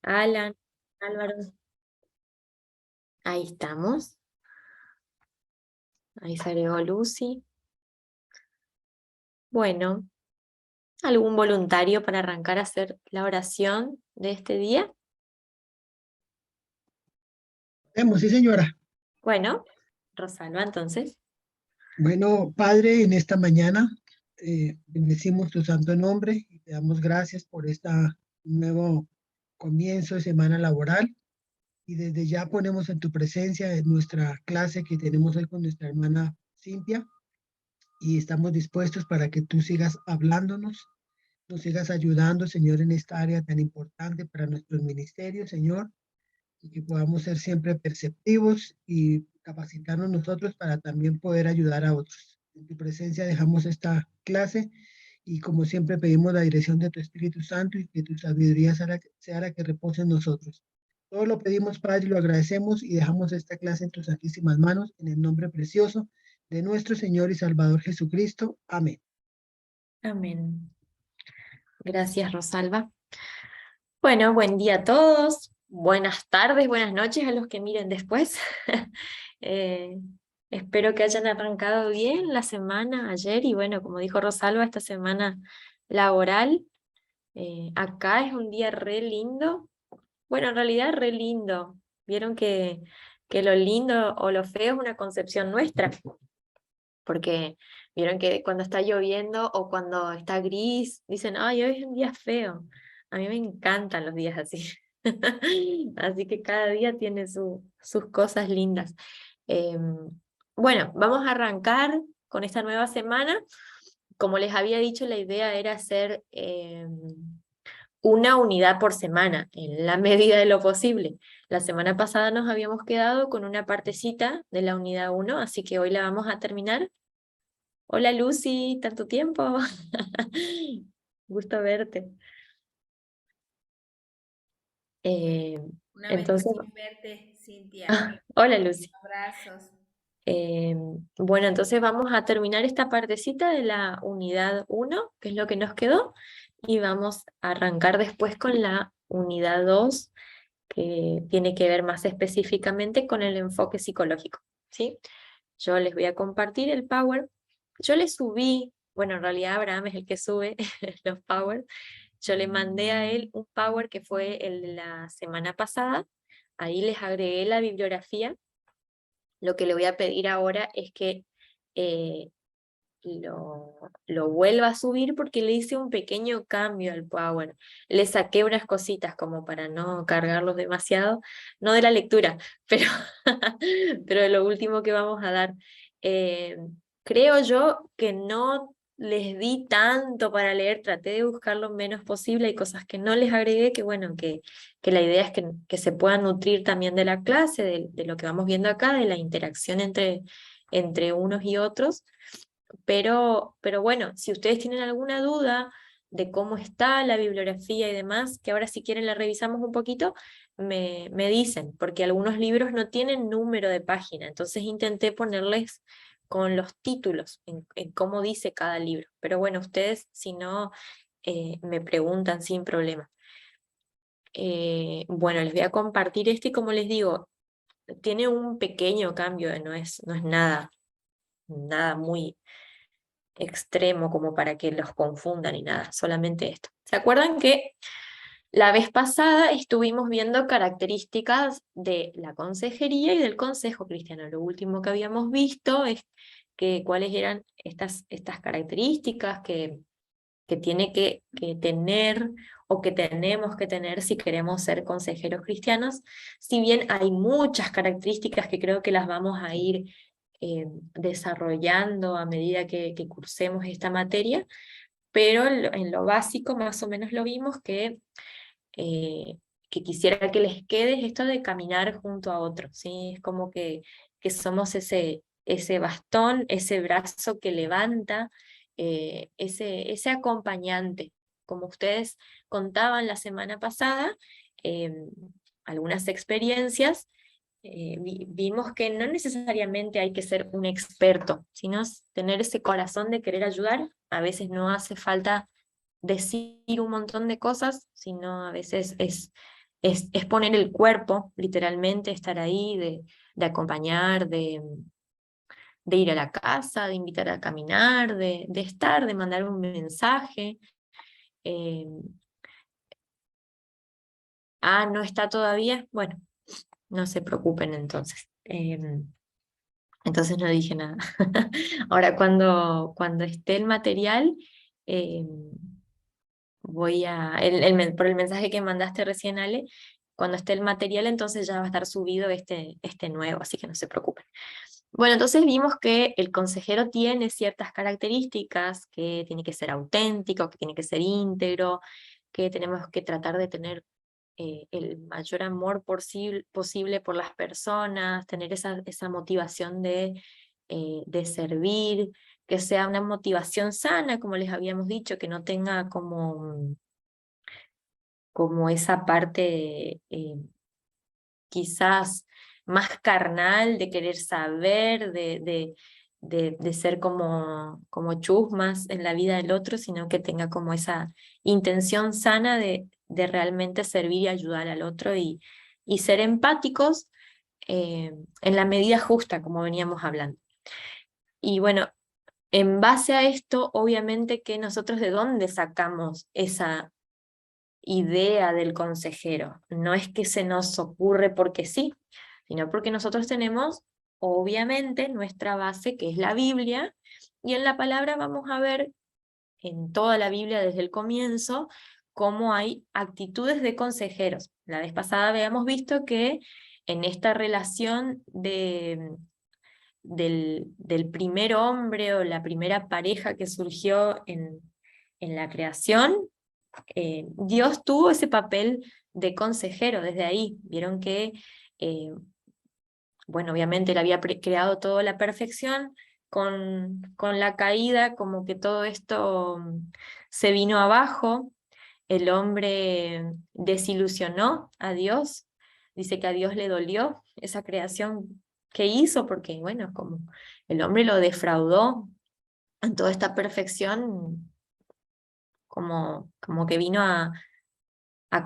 Alan, Álvaro, ahí estamos. Ahí se agregó Lucy. Bueno, ¿algún voluntario para arrancar a hacer la oración de este día? Sí, señora. Bueno, Rosalba, entonces. Bueno, Padre, en esta mañana bendecimos tu santo nombre y te damos gracias por este nuevo comienzo de semana laboral. Y desde ya ponemos en tu presencia en nuestra clase que tenemos hoy con nuestra hermana Cintia y estamos dispuestos para que tú sigas hablándonos, nos sigas ayudando, Señor, en esta área tan importante para nuestros ministerios, Señor, y que podamos ser siempre perceptivos y capacitarnos nosotros para también poder ayudar a otros. En tu presencia dejamos esta clase y como siempre pedimos la dirección de tu Espíritu Santo y que tu sabiduría sea la que repose en nosotros. Todo lo pedimos, Padre, y lo agradecemos y dejamos esta clase en tus santísimas manos, en el nombre precioso de nuestro Señor y Salvador Jesucristo. Amén. Amén. Gracias, Rosalba. Bueno, buen día a todos. Buenas tardes, buenas noches a los que miren después. Eh, Espero que hayan arrancado bien la semana ayer y bueno, como dijo Rosalba, esta semana laboral. Acá es un día re lindo. Bueno, en realidad re lindo. Vieron que lo lindo o lo feo es una concepción nuestra, porque vieron que cuando está lloviendo o cuando está gris, dicen, ay, hoy es un día feo. A mí me encantan los días así. Así que cada día tiene sus cosas lindas. Bueno, vamos a arrancar con esta nueva semana. Como les había dicho, la idea era hacer una unidad por semana, en la medida de lo posible. La semana pasada nos habíamos quedado con una partecita de la unidad uno, así que hoy la vamos a terminar. Hola Lucy, tanto tiempo. Gusto verte. Eh, Una entonces, bendición verte, Cintia. hola Lucy. Abrazos. Eh, bueno, entonces vamos a terminar esta partecita de la unidad uno, que es lo que nos quedó, y vamos a arrancar después con la unidad 2, que tiene que ver más específicamente con el enfoque psicológico, ¿sí? Yo les voy a compartir el Power. Yo le subí, bueno, en realidad Abraham es el que sube los Power. Yo le mandé a él un Power que fue el de la semana pasada. Ahí les agregué la bibliografía. Lo que le voy a pedir ahora es que eh, lo vuelva a subir porque le hice un pequeño cambio al Power. Le saqué unas cositas como para no cargarlos demasiado, no de la lectura, pero, pero de lo último que vamos a dar. Eh, Creo yo que no les di tanto para leer, traté de buscar lo menos posible, hay cosas que no les agregué, que bueno, que la idea es que se puedan nutrir también de la clase, de lo que vamos viendo acá, de la interacción entre unos y otros. Pero bueno, si ustedes tienen alguna duda de cómo está la bibliografía y demás, que ahora si quieren la revisamos un poquito, me dicen, porque algunos libros no tienen número de página, entonces intenté ponerles con los títulos en cómo dice cada libro. Pero bueno, ustedes si no, me preguntan sin problema. Bueno, les voy a compartir este y como les digo, tiene un pequeño cambio, no es nada muy extremo como para que los confundan y nada, solamente esto. ¿Se acuerdan que la vez pasada estuvimos viendo características de la consejería y del consejo cristiano? Lo último que habíamos visto es que cuáles eran estas características que tiene que tener o que tenemos que tener si queremos ser consejeros cristianos. Si bien hay muchas características que creo que las vamos a ir desarrollando a medida que cursemos esta materia, pero en lo básico más o menos lo vimos que quisiera que les quede esto de caminar junto a otros, ¿sí? Es como que somos ese bastón, ese brazo que levanta, ese acompañante. Como ustedes contaban la semana pasada, algunas experiencias, vimos que no necesariamente hay que ser un experto, sino tener ese corazón de querer ayudar. A veces no hace falta decir un montón de cosas, sino a veces es es poner el cuerpo, literalmente, estar ahí, de acompañar, de ir a la casa, de invitar a caminar, de estar, de mandar un mensaje. eh, no está todavía, bueno, no se preocupen entonces. Entonces no dije nada. Ahora cuando esté el material, eh, por el mensaje que mandaste recién, Ale, cuando esté el material, entonces ya va a estar subido este nuevo, así que no se preocupen. Bueno, entonces vimos que el consejero tiene ciertas características, que tiene que ser auténtico, que tiene que ser íntegro, que tenemos que tratar de tener el mayor amor posible por las personas, tener esa motivación de servir, que sea una motivación sana, como les habíamos dicho, que no tenga como esa parte quizás más carnal de querer saber, de ser como chusmas en la vida del otro, sino que tenga como esa intención sana de realmente servir y ayudar al otro y ser empáticos en la medida justa, como veníamos hablando. Y bueno, en base a esto, obviamente que nosotros de dónde sacamos esa idea del consejero. No es que se nos ocurre porque sí, sino porque nosotros tenemos, obviamente, nuestra base, que es la Biblia, y en la palabra vamos a ver en toda la Biblia desde el comienzo cómo hay actitudes de consejeros. La vez pasada habíamos visto que en esta relación del primer hombre o la primera pareja que surgió en la creación, Dios tuvo ese papel de consejero desde ahí. Vieron que, bueno, obviamente él había creado toda la perfección, con la caída, como que todo esto se vino abajo, el hombre desilusionó a Dios, dice que a Dios le dolió esa creación que hizo, porque bueno, como el hombre lo defraudó en toda esta perfección, como que vino a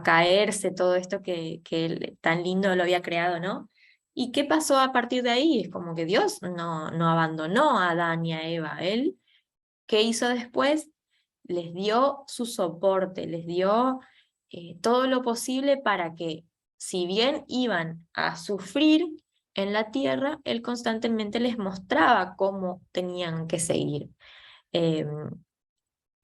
caerse todo esto que él tan lindo lo había creado, ¿no? ¿Y qué pasó a partir de ahí? Es como que Dios no abandonó a Adán y a Eva. Él, ¿qué hizo después? Les dio su soporte, les dio todo lo posible para que, si bien iban a sufrir en la tierra, Él constantemente les mostraba cómo tenían que seguir. Em,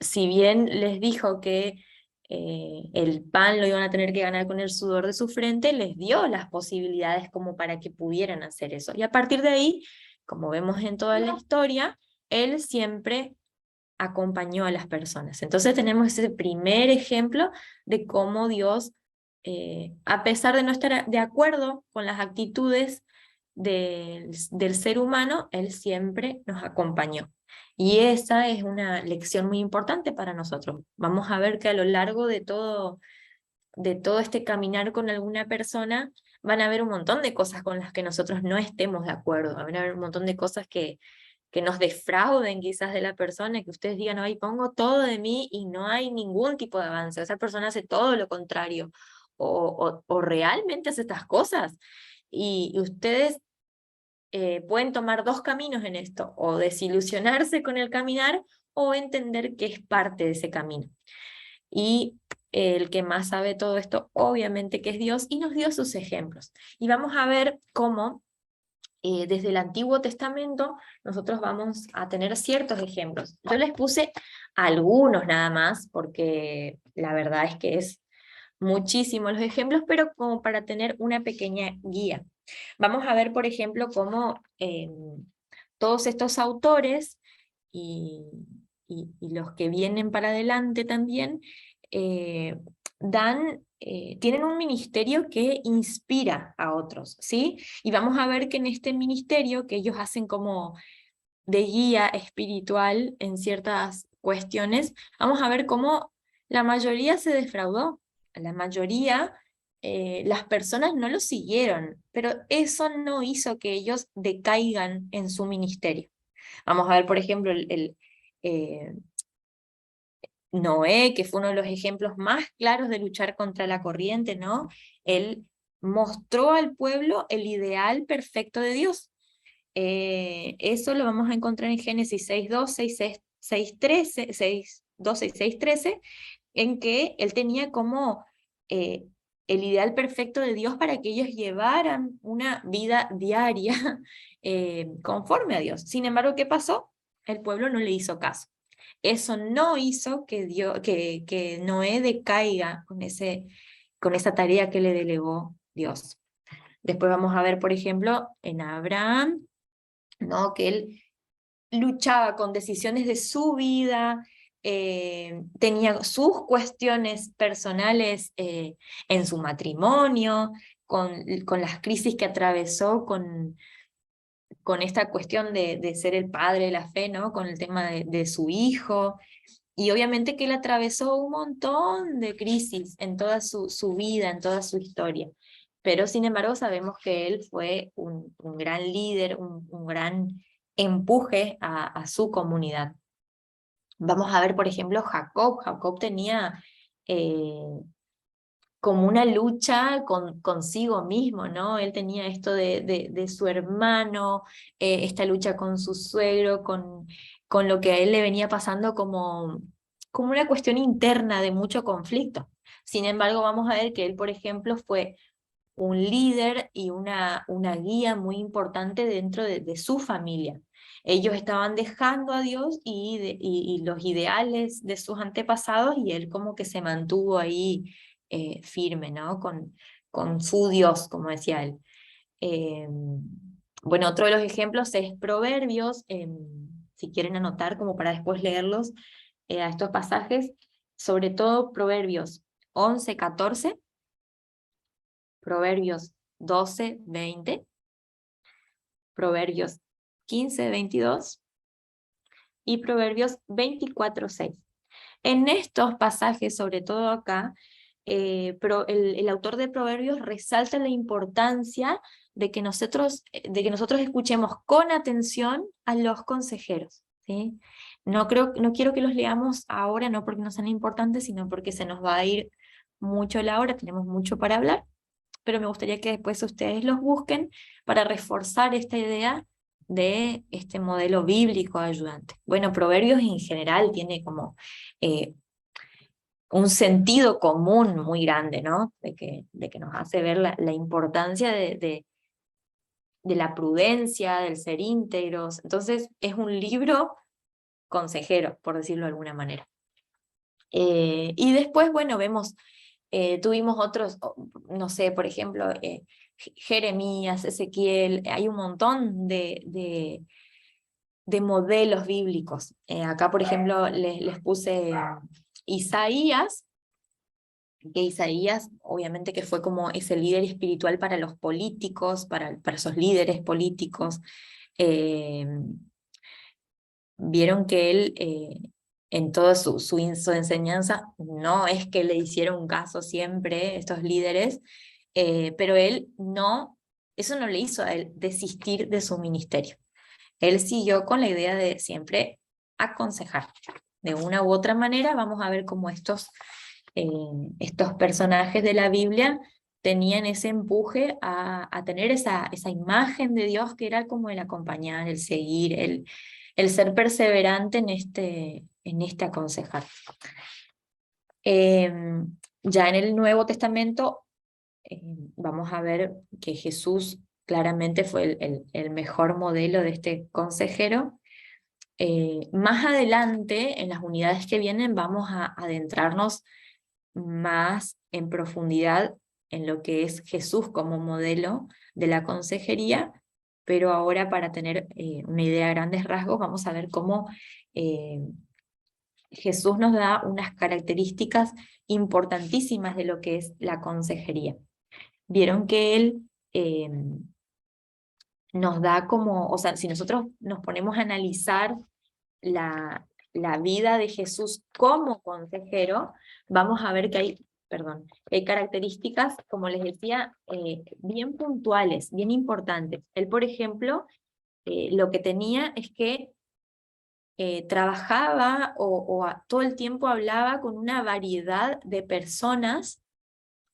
si bien les dijo que el pan lo iban a tener que ganar con el sudor de su frente, les dio las posibilidades como para que pudieran hacer eso. Y a partir de ahí, como vemos en toda la historia, él siempre acompañó a las personas. Entonces tenemos ese primer ejemplo de cómo Dios, a pesar de no estar de acuerdo con las actitudes del ser humano, Él siempre nos acompañó. Y esa es una lección muy importante para nosotros. Vamos a ver que a lo largo de todo este caminar con alguna persona, van a haber un montón de cosas con las que nosotros no estemos de acuerdo, van a haber un montón de cosas que nos defrauden quizás de la persona, que ustedes digan, ay, pongo todo de mí y no hay ningún tipo de avance, esa persona hace todo lo contrario, o realmente hace estas cosas, y ustedes pueden tomar dos caminos en esto, o desilusionarse con el caminar, o entender que es parte de ese camino. Y el que más sabe todo esto, obviamente que es Dios, y nos dio sus ejemplos. Y vamos a ver cómo desde el Antiguo Testamento nosotros vamos a tener ciertos ejemplos. Yo les puse algunos nada más, porque la verdad es que es muchísimos los ejemplos, pero como para tener una pequeña guía. Vamos a ver, por ejemplo, cómo todos estos autores y, y los que vienen para adelante también, eh, tienen un ministerio que inspira a otros, ¿sí? Y vamos a ver que en este ministerio que ellos hacen como de guía espiritual en ciertas cuestiones, vamos a ver cómo la mayoría se defraudó, la mayoría, las personas no lo siguieron, pero eso no hizo que ellos decaigan en su ministerio. Vamos a ver, por ejemplo, eh, Noé, que fue uno de los ejemplos más claros de luchar contra la corriente, ¿no? Él mostró al pueblo el ideal perfecto de Dios. Eso lo vamos a encontrar en Génesis 6.2, 6.13, 6.12 y 6.13, en que él tenía como eh, el ideal perfecto de Dios para que ellos llevaran una vida diaria conforme a Dios. Sin embargo, ¿qué pasó? El pueblo no le hizo caso. Eso no hizo que Noé decaiga con esa tarea que le delegó Dios. Después vamos a ver, por ejemplo, en Abraham, ¿no? Que él luchaba con decisiones de su vida, tenía sus cuestiones personales en su matrimonio, con las crisis que atravesó con esta cuestión de ser el padre de la fe, ¿no? Con el tema de su hijo. Y obviamente que él atravesó un montón de crisis en toda su vida, en toda su historia. Pero sin embargo sabemos que él fue un gran líder, un gran empuje a su comunidad. Vamos a ver, por ejemplo, Jacob. Jacob tenía como una lucha consigo mismo, ¿no? Él tenía esto de su hermano, esta lucha con su suegro, con lo que a él le venía pasando como una cuestión interna de mucho conflicto. Sin embargo, vamos a ver que él, por ejemplo, fue un líder y una guía muy importante dentro de su familia. Ellos estaban dejando a Dios y los ideales de sus antepasados, y él como que se mantuvo ahí firme, ¿no? Con su Dios, como decía él. Eh, bueno, otro de los ejemplos es Proverbios, si quieren anotar como para después leerlos a estos pasajes, sobre todo Proverbios 11:14, Proverbios 12:20, Proverbios 15:22 y Proverbios 24:6. En estos pasajes, sobre todo acá, el autor de Proverbios resalta la importancia de que nosotros escuchemos con atención a los consejeros, ¿sí? No quiero que los leamos ahora, no porque no sean importantes, sino porque se nos va a ir mucho la hora, tenemos mucho para hablar, pero me gustaría que después ustedes los busquen para reforzar esta idea de este modelo bíblico ayudante. Bueno, Proverbios en general tiene como eh, un sentido común muy grande, ¿no? De que nos hace ver la importancia de la prudencia, del ser íntegros. Entonces, es un libro consejero, por decirlo de alguna manera. Y después, bueno, tuvimos otros, no sé, por ejemplo, Jeremías, Ezequiel, hay un montón de modelos bíblicos. Acá, por ejemplo, les puse Isaías, que Isaías obviamente que fue como ese líder espiritual para los políticos, para esos líderes políticos. Eh, Vieron que él, en toda su enseñanza, no es que le hicieron caso siempre estos líderes, pero él no, eso no le hizo a él desistir de su ministerio. Él siguió con la idea de siempre aconsejar. De una u otra manera, vamos a ver cómo estos personajes de la Biblia tenían ese empuje a tener esa imagen de Dios que era como el acompañar, el seguir, el ser perseverante en este aconsejar. Ya en el Nuevo Testamento vamos a ver que Jesús claramente fue el mejor modelo de este consejero. Más adelante, en las unidades que vienen, vamos a adentrarnos más en profundidad en lo que es Jesús como modelo de la consejería, pero ahora para tener una idea a grandes rasgos, vamos a ver cómo eh, Jesús nos da unas características importantísimas de lo que es la consejería. Vieron que Él nos da como, o sea, si nosotros nos ponemos a analizar la vida de Jesús como consejero, vamos a ver que hay características, como les decía, bien puntuales, bien importantes. Él, por ejemplo, lo que tenía es que trabajaba todo el tiempo hablaba con una variedad de personas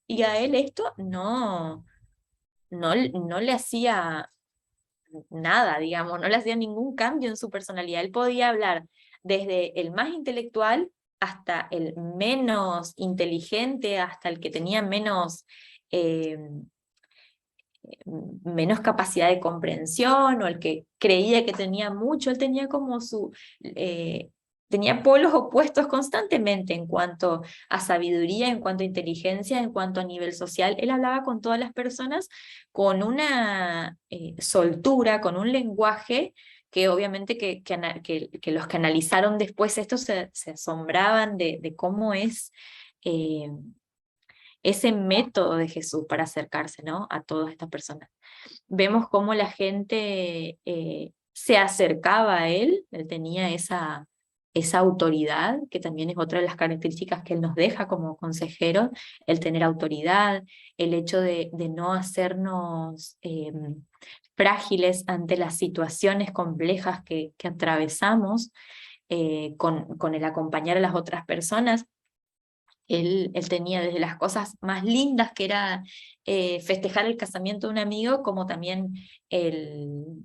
y a él esto no le hacía nada, digamos, no le hacía ningún cambio en su personalidad. Él podía hablar desde el más intelectual hasta el menos inteligente, hasta el que tenía eh, menos capacidad de comprensión o el que creía que tenía mucho. Él tenía como tenía polos opuestos constantemente en cuanto a sabiduría, en cuanto a inteligencia, en cuanto a nivel social. Él hablaba con todas las personas con una soltura, con un lenguaje que obviamente que los que analizaron después esto se asombraban de cómo es eh, ese método de Jesús para acercarse, ¿no?, a todas estas personas. Vemos cómo la gente se acercaba a él tenía esa autoridad, que también es otra de las características que él nos deja como consejero, el tener autoridad, el hecho de no hacernos frágiles ante las situaciones complejas que atravesamos, con el acompañar a las otras personas. Él tenía desde las cosas más lindas, que era festejar el casamiento de un amigo, como también el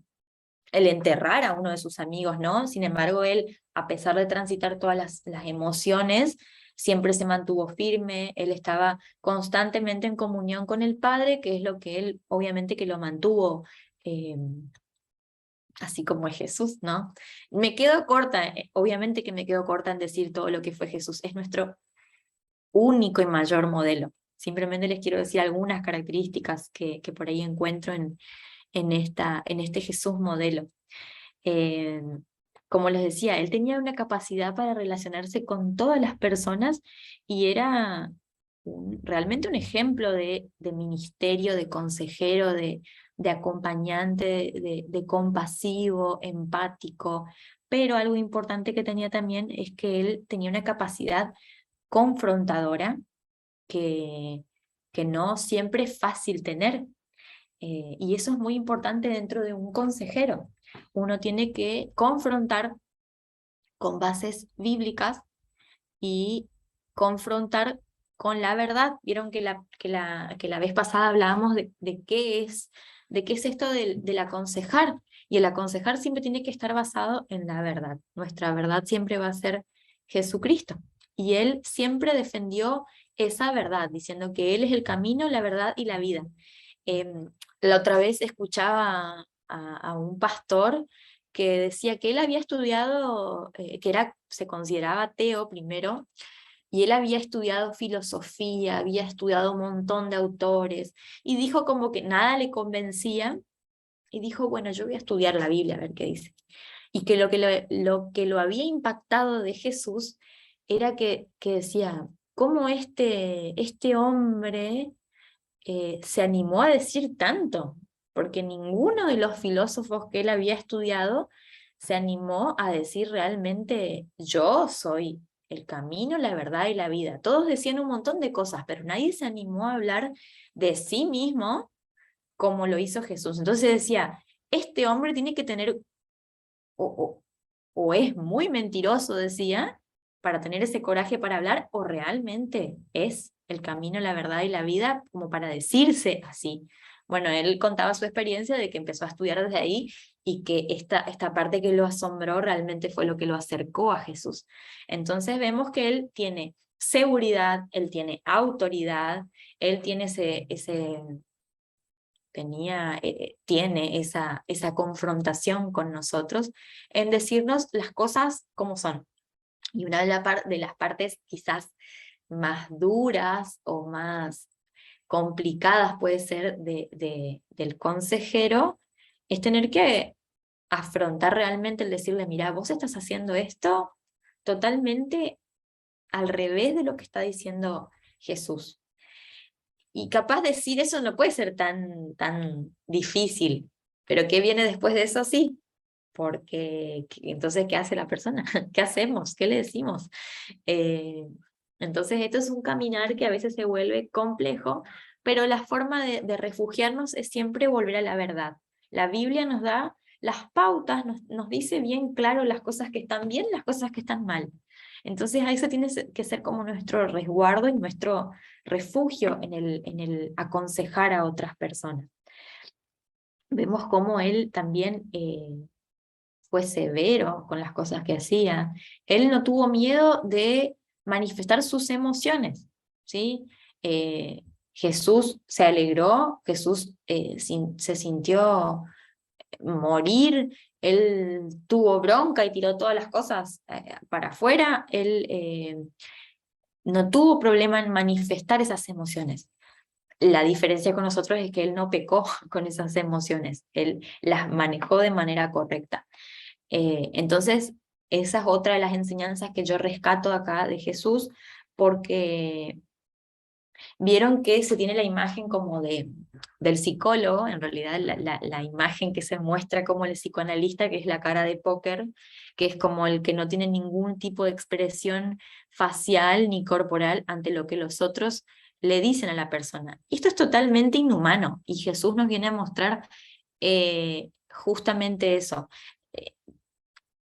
enterrar a uno de sus amigos, ¿no? Sin embargo, él, a pesar de transitar todas las emociones, siempre se mantuvo firme. Él estaba constantemente en comunión con el Padre, que es lo que él, obviamente, que lo mantuvo eh, así como es Jesús, ¿no? Me quedo corta, obviamente que me quedo corta en decir todo lo que fue Jesús. Es nuestro único y mayor modelo. Simplemente les quiero decir algunas características que por ahí encuentro en este Jesús modelo. Eh, Como les decía, él tenía una capacidad para relacionarse con todas las personas y era realmente un ejemplo de ministerio, de consejero, de acompañante, de compasivo, empático. Pero algo importante que tenía también es que él tenía una capacidad confrontadora que, que no siempre es fácil tener. Y eso es muy importante dentro de un consejero. Uno tiene que confrontar con bases bíblicas y confrontar con la verdad. Vieron que la vez pasada hablábamos de qué es esto del aconsejar. Y el aconsejar siempre tiene que estar basado en la verdad. Nuestra verdad siempre va a ser Jesucristo. Y él siempre defendió esa verdad, diciendo que él es el camino, la verdad y la vida. La otra vez escuchaba a un pastor que decía que él había estudiado, se consideraba ateo primero, y él había estudiado filosofía, había estudiado un montón de autores, y dijo como que nada le convencía, y dijo, bueno, yo voy a estudiar la Biblia a ver qué dice. Y que lo que lo había impactado de Jesús era que decía, ¿cómo este hombre se animó a decir tanto? Porque ninguno de los filósofos que él había estudiado se animó a decir realmente, yo soy el camino, la verdad y la vida. Todos decían un montón de cosas, pero nadie se animó a hablar de sí mismo como lo hizo Jesús. Entonces decía, este hombre tiene que tener, o, o, o es muy mentiroso, decía, para tener ese coraje para hablar, o realmente es el camino, la verdad y la vida, como para decirse así. Bueno, él contaba su experiencia de que empezó a estudiar desde ahí y que esta parte que lo asombró realmente fue lo que lo acercó a Jesús. Entonces vemos que él tiene seguridad, él tiene autoridad, él tiene tiene esa confrontación con nosotros en decirnos las cosas como son. Y una de las partes quizás más duras o más complicadas puede ser del consejero, es tener que afrontar realmente el decirle, mira, vos estás haciendo esto totalmente al revés de lo que está diciendo Jesús. Y capaz decir eso no puede ser tan difícil, pero ¿qué viene después de eso? Sí, porque entonces, ¿qué hace la persona? ¿Qué hacemos? ¿Qué le decimos? Eh, entonces, esto es un caminar que a veces se vuelve complejo, pero la forma de refugiarnos es siempre volver a la verdad. La Biblia nos da las pautas nos dice bien claro las cosas que están bien, las cosas que están mal. Entonces ahí eso tiene que ser como nuestro resguardo y nuestro refugio en el aconsejar a otras personas. Vemos cómo él también fue severo con las cosas que hacía. Él no tuvo miedo de manifestar sus emociones, ¿sí? Jesús se alegró, Jesús se sintió morir, él tuvo bronca y tiró todas las cosas para afuera, él no tuvo problema en manifestar esas emociones. La diferencia con nosotros es que él no pecó con esas emociones, él las manejó de manera correcta. Entonces, esa es otra de las enseñanzas que yo rescato acá de Jesús, porque vieron que se tiene la imagen como del psicólogo, en realidad la imagen que se muestra como el psicoanalista, que es la cara de póker, que es como el que no tiene ningún tipo de expresión facial ni corporal ante lo que los otros le dicen a la persona. Y esto es totalmente inhumano, y Jesús nos viene a mostrar justamente eso.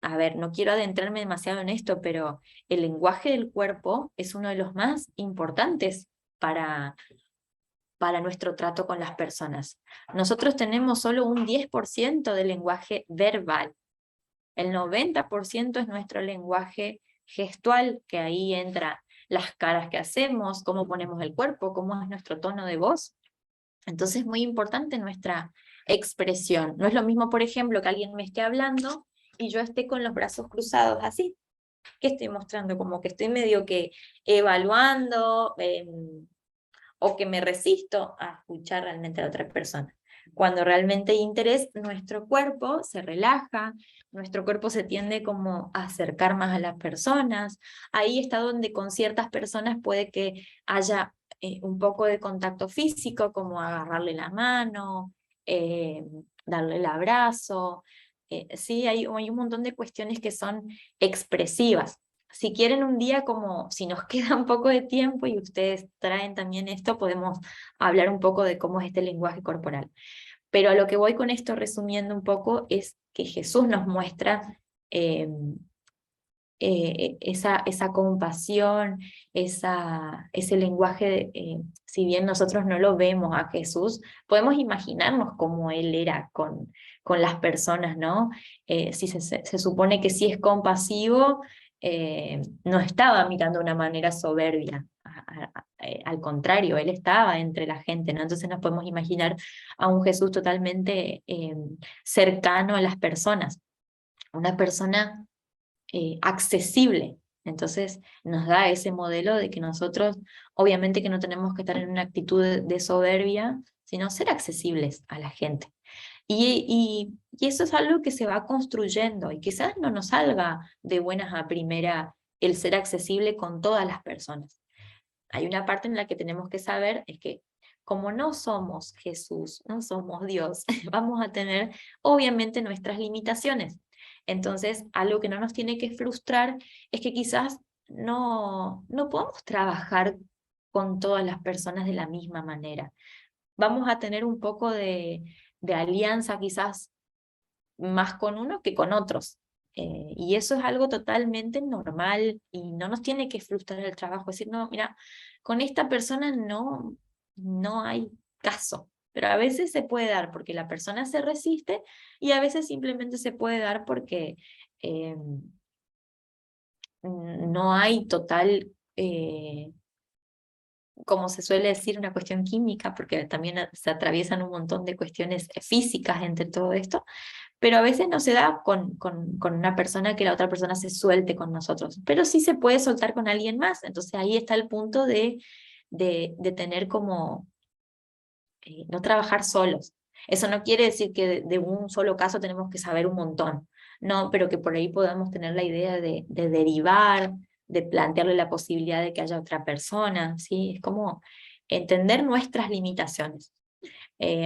A ver, no quiero adentrarme demasiado en esto, pero el lenguaje del cuerpo es uno de los más importantes para nuestro trato con las personas. Nosotros tenemos solo un 10% de lenguaje verbal. El 90% es nuestro lenguaje gestual, que ahí entra las caras que hacemos, cómo ponemos el cuerpo, cómo es nuestro tono de voz. Entonces es muy importante nuestra expresión. No es lo mismo, por ejemplo, que alguien me esté hablando y yo esté con los brazos cruzados así. ¿Qué estoy mostrando? Como que estoy medio que evaluando o que me resisto a escuchar realmente a la otra persona. Cuando realmente hay interés, nuestro cuerpo se relaja, nuestro cuerpo se tiende como a acercar más a las personas. Ahí está donde con ciertas personas puede que haya un poco de contacto físico, como agarrarle la mano, darle el abrazo. Sí, hay un montón de cuestiones que son expresivas. Si quieren un día, como si nos queda un poco de tiempo y ustedes traen también esto, podemos hablar un poco de cómo es este lenguaje corporal. Pero a lo que voy con esto, resumiendo un poco, es que Jesús nos muestra eh, esa compasión, ese lenguaje, si bien nosotros no lo vemos a Jesús, podemos imaginarnos cómo Él era con las personas, ¿no? Si se supone que si es compasivo, no estaba mirando de una manera soberbia, al contrario, Él estaba entre la gente, ¿no? Entonces nos podemos imaginar a un Jesús totalmente cercano a las personas, una persona accesible. Entonces nos da ese modelo de que nosotros, obviamente que no tenemos que estar en una actitud de soberbia, sino ser accesibles a la gente. Y eso es algo que se va construyendo y quizás no nos salga de buenas a primera el ser accesible con todas las personas. Hay una parte en la que tenemos que saber es que como no somos Jesús, no somos Dios, vamos a tener obviamente nuestras limitaciones. Entonces, algo que no nos tiene que frustrar es que quizás no podamos trabajar con todas las personas de la misma manera. Vamos a tener un poco de alianza quizás más con uno que con otros. Y eso es algo totalmente normal y no nos tiene que frustrar el trabajo. Es decir, no, mira, con esta persona no hay caso. Pero a veces se puede dar porque la persona se resiste y a veces simplemente se puede dar porque eh, no hay total, como se suele decir, una cuestión química, porque también se atraviesan un montón de cuestiones físicas entre todo esto, pero a veces no se da con una persona que la otra persona se suelte con nosotros, pero sí se puede soltar con alguien más. Entonces ahí está el punto de tener como, no trabajar solos. Eso no quiere decir que de un solo caso tenemos que saber un montón, no, pero que por ahí podamos tener la idea de derivar, de plantearle la posibilidad de que haya otra persona, ¿sí? Es como entender nuestras limitaciones.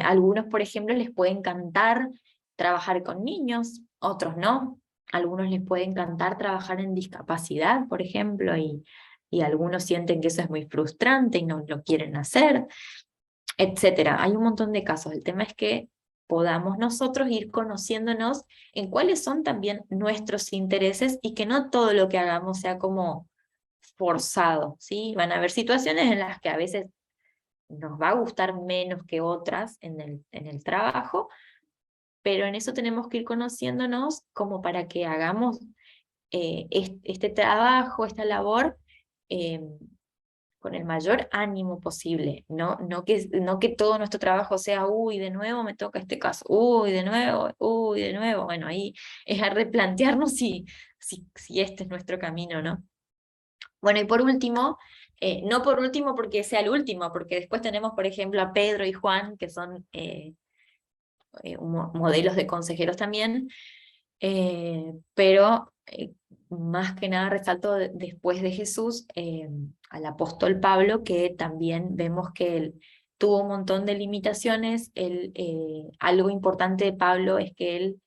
Algunos, por ejemplo, les puede encantar trabajar con niños, otros no. Algunos les puede encantar trabajar en discapacidad, por ejemplo, y algunos sienten que eso es muy frustrante y no lo quieren hacer, etcétera. Hay un montón de casos. El tema es que podamos nosotros ir conociéndonos en cuáles son también nuestros intereses y que no todo lo que hagamos sea como forzado, ¿sí? Van a haber situaciones en las que a veces nos va a gustar menos que otras en el trabajo, pero en eso tenemos que ir conociéndonos como para que hagamos este trabajo, esta labor, eh, con el mayor ánimo posible, no que todo nuestro trabajo sea, uy, de nuevo me toca este caso, uy, de nuevo, bueno, ahí es a replantearnos si este es nuestro camino, ¿no? Bueno, y por último, no por último porque sea el último, porque después tenemos, por ejemplo, a Pedro y Juan, que son modelos de consejeros también, pero más que nada resalto después de Jesús al apóstol Pablo, que también vemos que él tuvo un montón de limitaciones. Algo importante de Pablo es que él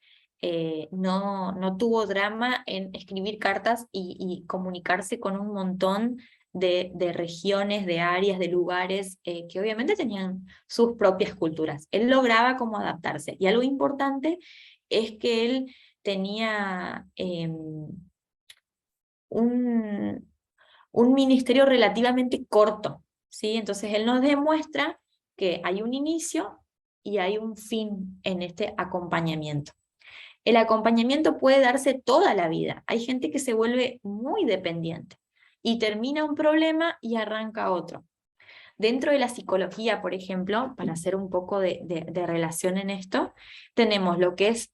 no tuvo drama en escribir cartas y comunicarse con un montón de regiones, de áreas, de lugares que obviamente tenían sus propias culturas. Él lograba como adaptarse. Y algo importante es que él tenía un, un ministerio relativamente corto, ¿sí? Entonces él nos demuestra que hay un inicio y hay un fin en este acompañamiento. El acompañamiento puede darse toda la vida. Hay gente que se vuelve muy dependiente y termina un problema y arranca otro. Dentro de la psicología, por ejemplo, para hacer un poco de relación en esto, tenemos lo que es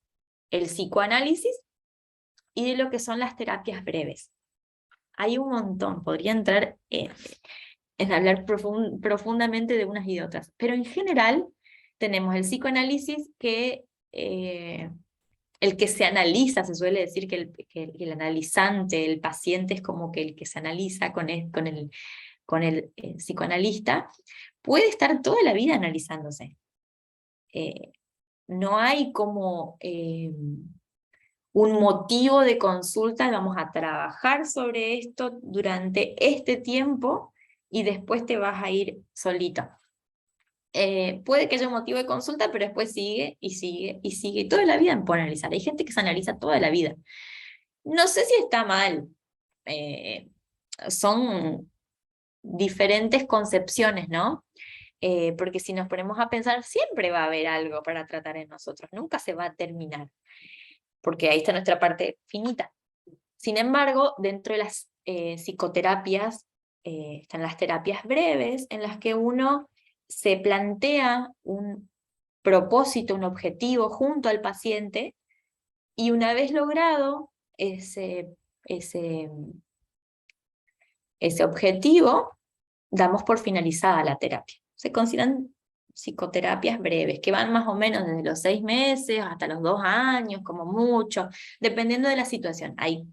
el psicoanálisis y de lo que son las terapias breves. Hay un montón, podría entrar en hablar profundamente de unas y de otras, pero en general tenemos el psicoanálisis que el que se analiza, se suele decir que el analizante, el paciente es como que el que se analiza con el psicoanalista, puede estar toda la vida analizándose. No hay como un motivo de consulta, vamos a trabajar sobre esto durante este tiempo y después te vas a ir solito. Puede que haya un motivo de consulta, pero después sigue y sigue y sigue. Toda la vida puede analizar. Hay gente que se analiza toda la vida. No sé si está mal. Son diferentes concepciones, ¿no? Porque si nos ponemos a pensar, siempre va a haber algo para tratar en nosotros. Nunca se va a terminar. Porque ahí está nuestra parte finita. Sin embargo, dentro de las psicoterapias están las terapias breves, en las que uno se plantea un propósito, un objetivo junto al paciente, y una vez logrado ese objetivo, damos por finalizada la terapia. Se consideran psicoterapias breves, que van más o menos desde los 6 meses hasta los 2 años, como mucho, dependiendo de la situación. Hay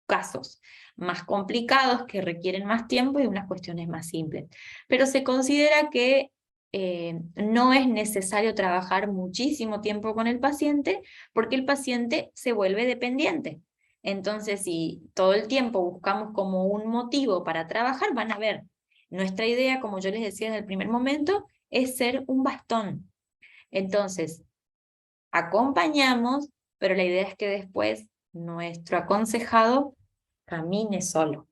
casos más complicados que requieren más tiempo y unas cuestiones más simples. Pero se considera que no es necesario trabajar muchísimo tiempo con el paciente porque el paciente se vuelve dependiente. Entonces, si todo el tiempo buscamos como un motivo para trabajar, van a ver, nuestra idea, como yo les decía desde el primer momento, es ser un bastón. Entonces, acompañamos, pero la idea es que después nuestro aconsejado camine solo.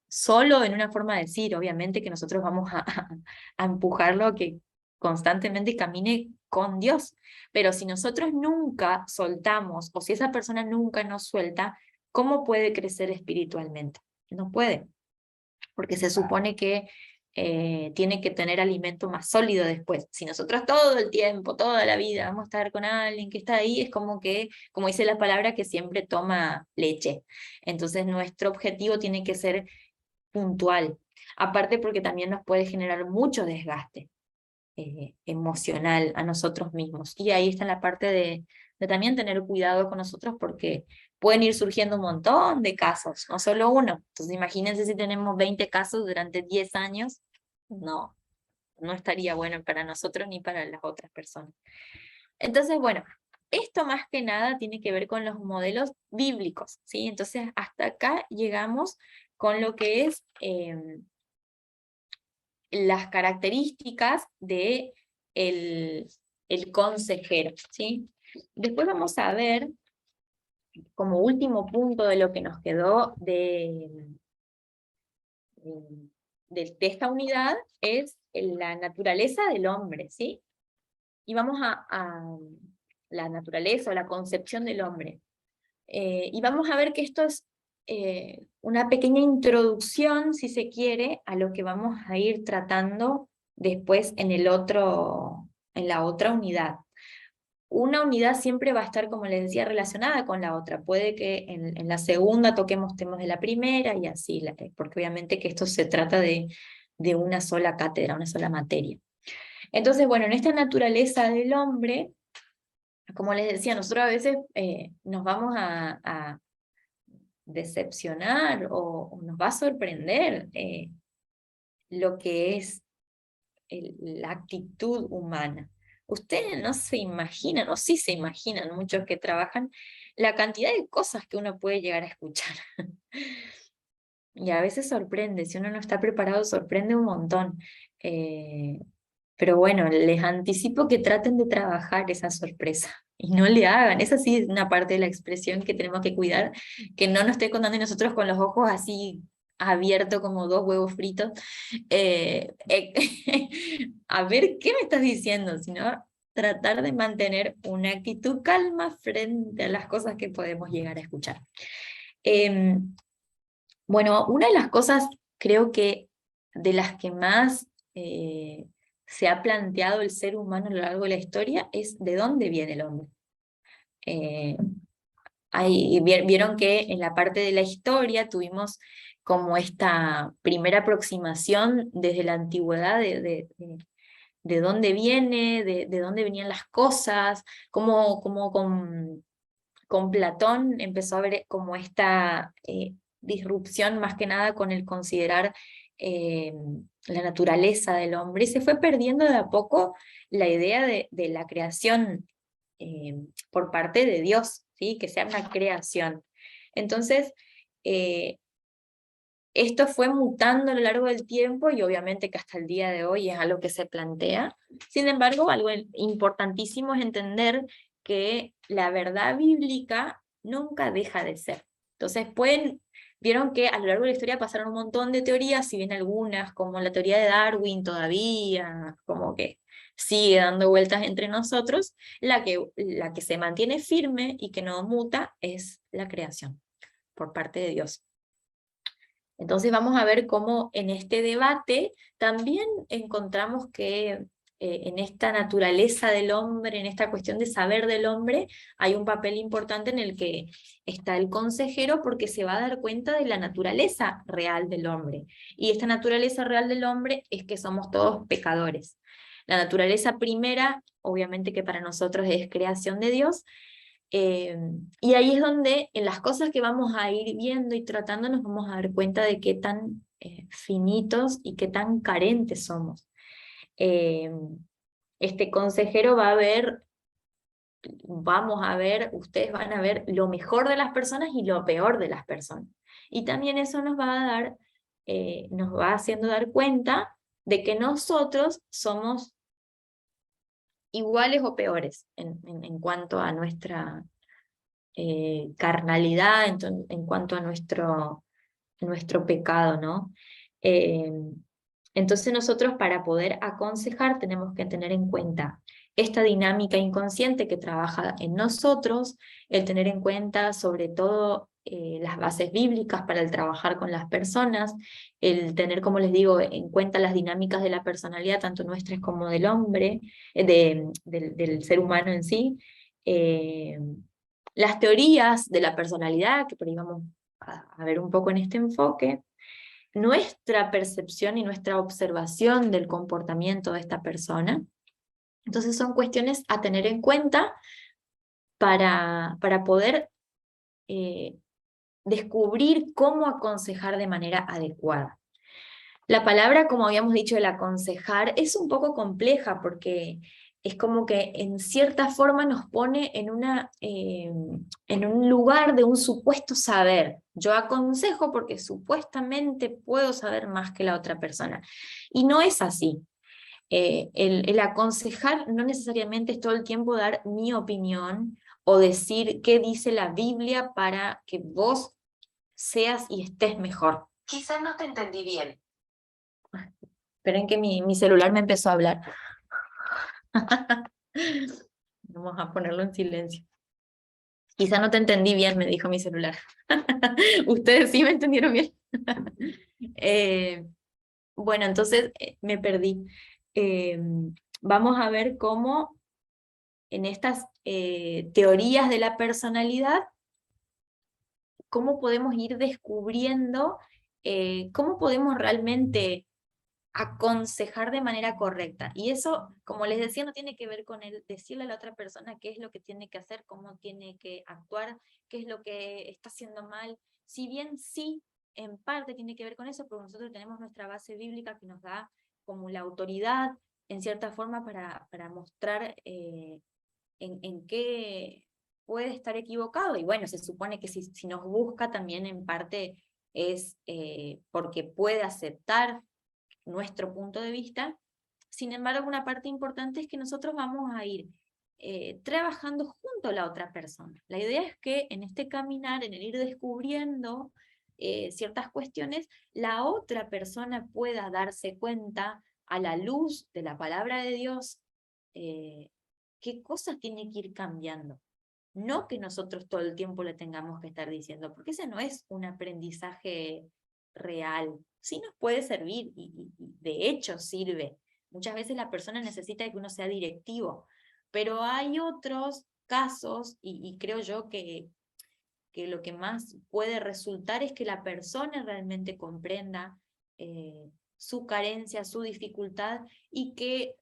Solo en una forma de decir, obviamente que nosotros vamos a empujarlo a que constantemente camine con Dios. Pero si nosotros nunca soltamos, o si esa persona nunca nos suelta, ¿cómo puede crecer espiritualmente? No puede, porque se supone que tiene que tener alimento más sólido después. Si nosotros todo el tiempo, toda la vida, vamos a estar con alguien que está ahí, es como que, como dice la palabra, que siempre toma leche. Entonces nuestro objetivo tiene que ser puntual. Aparte porque también nos puede generar mucho desgaste emocional a nosotros mismos. Y ahí está la parte de también tener cuidado con nosotros porque pueden ir surgiendo un montón de casos, no solo uno. Entonces imagínense si tenemos 20 casos durante 10 años, no estaría bueno para nosotros ni para las otras personas. Entonces, bueno, esto más que nada tiene que ver con los modelos bíblicos, ¿sí? Entonces, hasta acá llegamos con lo que es las características de el consejero, ¿sí? Después vamos a ver, como último punto de lo que nos quedó de esta unidad, es la naturaleza del hombre, ¿sí? Y vamos a la naturaleza o la concepción del hombre. Y vamos a ver que esto es una pequeña introducción, si se quiere, a lo que vamos a ir tratando después en la otra unidad. Una unidad siempre va a estar, como les decía, relacionada con la otra. Puede que en la segunda toquemos temas de la primera y así, porque obviamente que esto se trata de una sola cátedra, una sola materia. Entonces, bueno, en esta naturaleza del hombre, como les decía, nosotros a veces nos vamos a decepcionar o nos va a sorprender lo que es la actitud humana. Ustedes no se imaginan, o sí se imaginan, muchos que trabajan, la cantidad de cosas que uno puede llegar a escuchar. Y a veces sorprende, si uno no está preparado, sorprende un montón. Pero bueno, les anticipo que traten de trabajar esa sorpresa y no le hagan. Esa sí es una parte de la expresión que tenemos que cuidar, que no nos esté contando y nosotros con los ojos así abiertos como dos huevos fritos. A ver, ¿qué me estás diciendo? Sino tratar de mantener una actitud calma frente a las cosas que podemos llegar a escuchar. Bueno, una de las cosas creo que de las que más se ha planteado el ser humano a lo largo de la historia es de dónde viene el hombre. Vieron que en la parte de la historia tuvimos como esta primera aproximación desde la antigüedad de dónde viene, de dónde venían las cosas, como con Platón empezó a ver como esta disrupción más que nada con el considerar eh, la naturaleza del hombre, y se fue perdiendo de a poco la idea de la creación por parte de Dios, ¿sí? Que sea una creación. Entonces, esto fue mutando a lo largo del tiempo y obviamente que hasta el día de hoy es algo que se plantea. Sin embargo, algo importantísimo es entender que la verdad bíblica nunca deja de ser. Entonces vieron que a lo largo de la historia pasaron un montón de teorías, si bien algunas, como la teoría de Darwin todavía, como que sigue dando vueltas entre nosotros, la que se mantiene firme y que no muta es la creación por parte de Dios. Entonces vamos a ver cómo en este debate también encontramos que en esta naturaleza del hombre, en esta cuestión de saber del hombre, hay un papel importante en el que está el consejero porque se va a dar cuenta de la naturaleza real del hombre. Y esta naturaleza real del hombre es que somos todos pecadores. La naturaleza primera, obviamente que para nosotros es creación de Dios, y ahí es donde en las cosas que vamos a ir viendo y tratando nos vamos a dar cuenta de qué tan finitos y qué tan carentes somos. Este consejero va a ver, vamos a ver, ustedes van a ver lo mejor de las personas y lo peor de las personas. Y también eso nos va a dar, nos va haciendo dar cuenta de que nosotros somos iguales o peores en cuanto a nuestra carnalidad, en cuanto a nuestro pecado, ¿no? Eh, entonces nosotros para poder aconsejar tenemos que tener en cuenta esta dinámica inconsciente que trabaja en nosotros, el tener en cuenta sobre todo las bases bíblicas para el trabajar con las personas, el tener, como les digo, en cuenta las dinámicas de la personalidad, tanto nuestras como del hombre, del ser humano en sí, las teorías de la personalidad, que por ahí vamos a ver un poco en este enfoque, nuestra percepción y nuestra observación del comportamiento de esta persona. Entonces son cuestiones a tener en cuenta para poder descubrir cómo aconsejar de manera adecuada. La palabra, como habíamos dicho, el aconsejar, es un poco compleja porque es como que en cierta forma nos pone en un lugar de un supuesto saber. Yo aconsejo porque supuestamente puedo saber más que la otra persona. Y no es así. el aconsejar no necesariamente es todo el tiempo dar mi opinión o decir qué dice la Biblia para que vos seas y estés mejor. Quizá no te entendí bien. Esperen que mi celular me empezó a hablar. Vamos a ponerlo en silencio. Quizá no te entendí bien, me dijo mi celular. ¿Ustedes sí me entendieron bien? Bueno, entonces me perdí. Vamos a ver cómo en estas teorías de la personalidad, cómo podemos ir descubriendo, cómo podemos realmente aconsejar de manera correcta. Y eso, como les decía, no tiene que ver con el decirle a la otra persona qué es lo que tiene que hacer, cómo tiene que actuar, qué es lo que está haciendo mal. Si bien sí, en parte tiene que ver con eso, porque nosotros tenemos nuestra base bíblica que nos da como la autoridad, en cierta forma, para mostrar en qué puede estar equivocado. Y bueno, se supone que si nos busca también en parte es porque puede aceptar nuestro punto de vista. Sin embargo, una parte importante es que nosotros vamos a ir trabajando junto a la otra persona. La idea es que en este caminar, en el ir descubriendo ciertas cuestiones, la otra persona pueda darse cuenta a la luz de la palabra de Dios qué cosas tiene que ir cambiando. No que nosotros todo el tiempo le tengamos que estar diciendo, porque ese no es un aprendizaje real. Sí nos puede servir y de hecho sirve. Muchas veces la persona necesita que uno sea directivo, pero hay otros casos y creo yo que lo que más puede resultar es que la persona realmente comprenda su carencia, su dificultad y que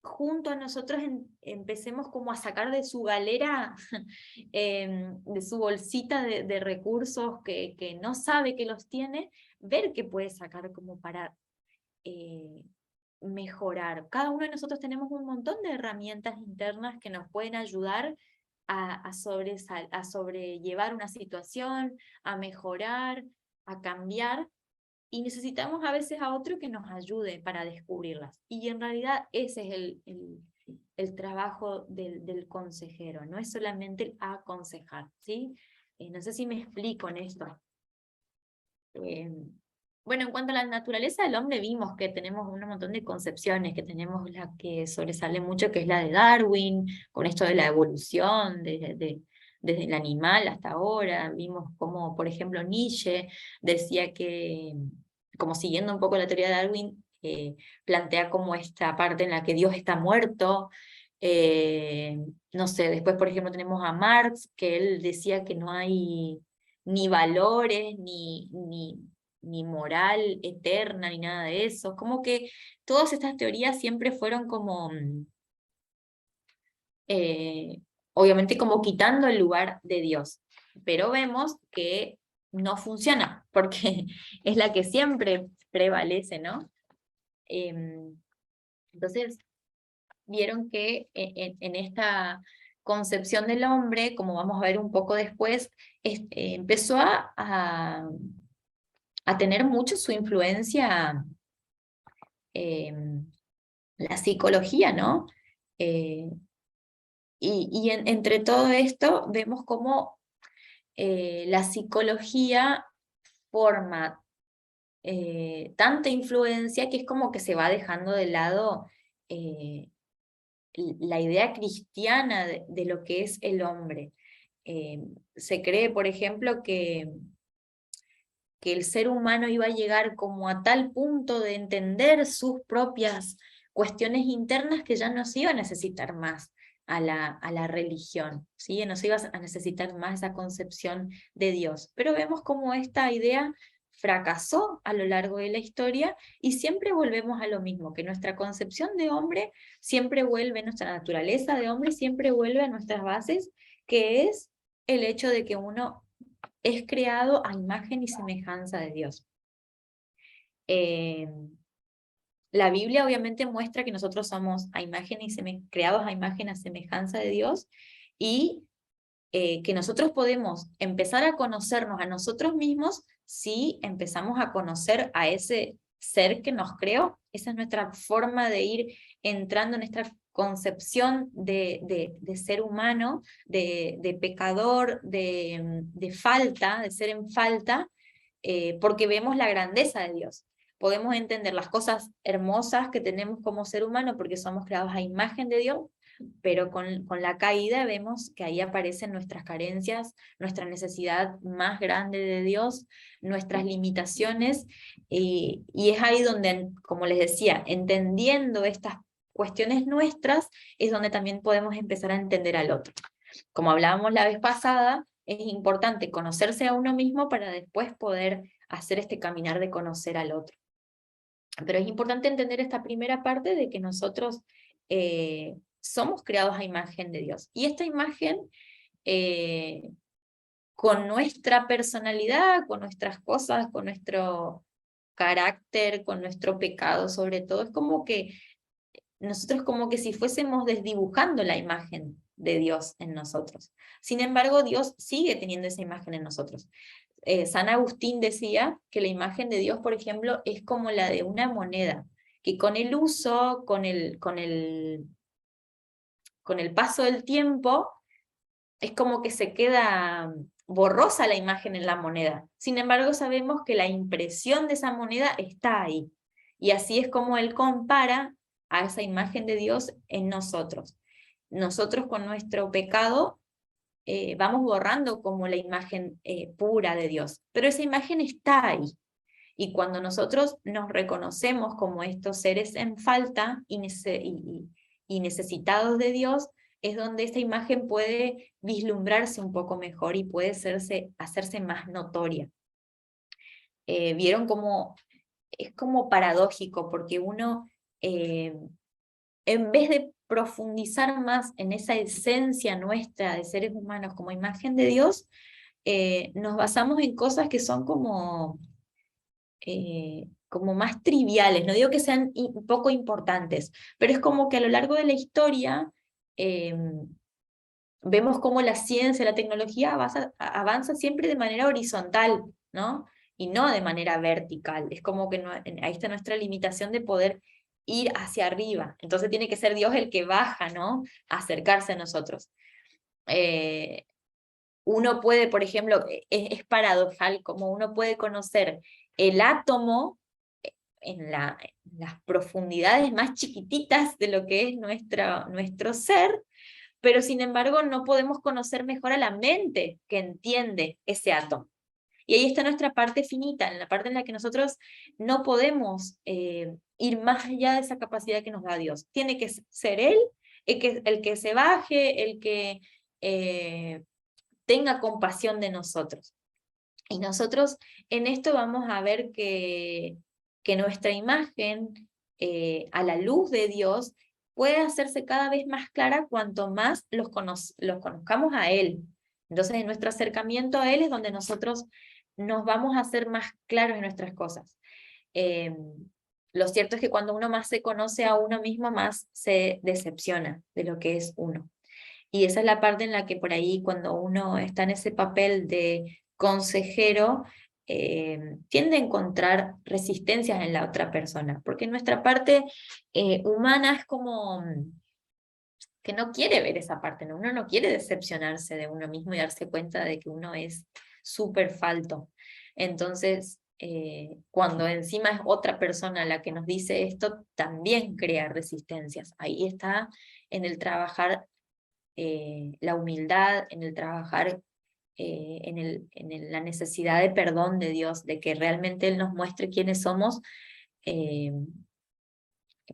junto a nosotros empecemos como a sacar de su galera, de su bolsita de recursos que no sabe que los tiene, ver qué puede sacar como para mejorar. Cada uno de nosotros tenemos un montón de herramientas internas que nos pueden ayudar a sobrellevar una situación, a mejorar, a cambiar, y necesitamos a veces a otro que nos ayude para descubrirlas. Y en realidad ese es el trabajo del consejero, no es solamente el aconsejar, ¿sí? No sé si me explico en esto. Bueno, en cuanto a la naturaleza del hombre, vimos que tenemos un montón de concepciones, que tenemos la que sobresale mucho, que es la de Darwin, con esto de la evolución, desde el animal hasta ahora. Vimos como, por ejemplo, Nietzsche decía que, como siguiendo un poco la teoría de Darwin, plantea como esta parte en la que Dios está muerto. No sé, después, por ejemplo, tenemos a Marx, que él decía que no hay ni valores, ni moral eterna, ni nada de eso. Como que todas estas teorías siempre fueron como, obviamente como quitando el lugar de Dios. Pero vemos que no funciona, porque es la que siempre prevalece, ¿no? Entonces, vieron que en esta concepción del hombre, como vamos a ver un poco después, empezó a tener mucho su influencia la psicología, ¿no? Y entre todo esto vemos cómo la psicología forma tanta influencia que es como que se va dejando de lado la idea cristiana de lo que es el hombre. Se cree, por ejemplo, que el ser humano iba a llegar como a tal punto de entender sus propias cuestiones internas que ya no se iba a necesitar más a la religión, ¿sí? No se iba a necesitar más esa concepción de Dios. Pero vemos cómo esta idea fracasó a lo largo de la historia y siempre volvemos a lo mismo, que nuestra concepción de hombre siempre vuelve, nuestra naturaleza de hombre siempre vuelve a nuestras bases, que es el hecho de que uno es creado a imagen y semejanza de Dios. La Biblia obviamente muestra que nosotros somos creados a imagen y semejanza de Dios y que nosotros podemos empezar a conocernos a nosotros mismos si empezamos a conocer a ese ser que nos creó. Esa es nuestra forma de ir entrando en esta concepción de ser humano, de pecador, de falta, de ser en falta, porque vemos la grandeza de Dios. Podemos entender las cosas hermosas que tenemos como ser humano porque somos creados a imagen de Dios, pero con la caída vemos que ahí aparecen nuestras carencias, nuestra necesidad más grande de Dios, nuestras limitaciones, y es ahí donde, como les decía, entendiendo estas cuestiones nuestras, es donde también podemos empezar a entender al otro. Como hablábamos la vez pasada, es importante conocerse a uno mismo para después poder hacer este caminar de conocer al otro. Pero es importante entender esta primera parte de que nosotros somos creados a imagen de Dios. Y esta imagen, con nuestra personalidad, con nuestras cosas, con nuestro carácter, con nuestro pecado sobre todo, es como que nosotros como que si fuésemos desdibujando la imagen de Dios en nosotros. Sin embargo, Dios sigue teniendo esa imagen en nosotros. San Agustín decía que la imagen de Dios, por ejemplo, es como la de una moneda, que con el uso, con el paso del tiempo, es como que se queda borrosa la imagen en la moneda. Sin embargo, sabemos que la impresión de esa moneda está ahí. Y así es como él compara a esa imagen de Dios en nosotros. Nosotros con nuestro pecado vamos borrando como la imagen pura de Dios, pero esa imagen está ahí. Y cuando nosotros nos reconocemos como estos seres en falta y necesitados de Dios, es donde esta imagen puede vislumbrarse un poco mejor y puede hacerse más notoria. Vieron cómo es como paradójico, porque uno, en vez de profundizar más en esa esencia nuestra de seres humanos como imagen de Dios, nos basamos en cosas que son como más triviales. No digo que sean poco importantes, pero es como que a lo largo de la historia vemos cómo la ciencia, la tecnología avanza siempre de manera horizontal, ¿no? Y no de manera vertical. Es como que ahí está nuestra limitación de poder ir hacia arriba. Entonces tiene que ser Dios el que baja, ¿no? A acercarse a nosotros. Uno puede, por ejemplo, es paradojal, como uno puede conocer el átomo en las profundidades más chiquititas de lo que es nuestro ser, pero sin embargo no podemos conocer mejor a la mente que entiende ese átomo. Y ahí está nuestra parte finita, en la parte en la que nosotros no podemos ir más allá de esa capacidad que nos da Dios. Tiene que ser Él el que se baje, el que tenga compasión de nosotros. Y nosotros en esto vamos a ver que nuestra imagen a la luz de Dios puede hacerse cada vez más clara cuanto más los conozcamos a Él. Entonces en nuestro acercamiento a Él es donde nosotros nos vamos a hacer más claros en nuestras cosas. Lo cierto es que cuando uno más se conoce a uno mismo, más se decepciona de lo que es uno. Y esa es la parte en la que por ahí cuando uno está en ese papel de consejero, tiende a encontrar resistencias en la otra persona, porque nuestra parte humana es como que no quiere ver esa parte, ¿no? Uno no quiere decepcionarse de uno mismo y darse cuenta de que uno es súper falto. Entonces, cuando encima es otra persona la que nos dice esto, también crea resistencias. Ahí está en el trabajar la humildad, en el trabajar en la necesidad de perdón de Dios, de que realmente Él nos muestre quiénes somos,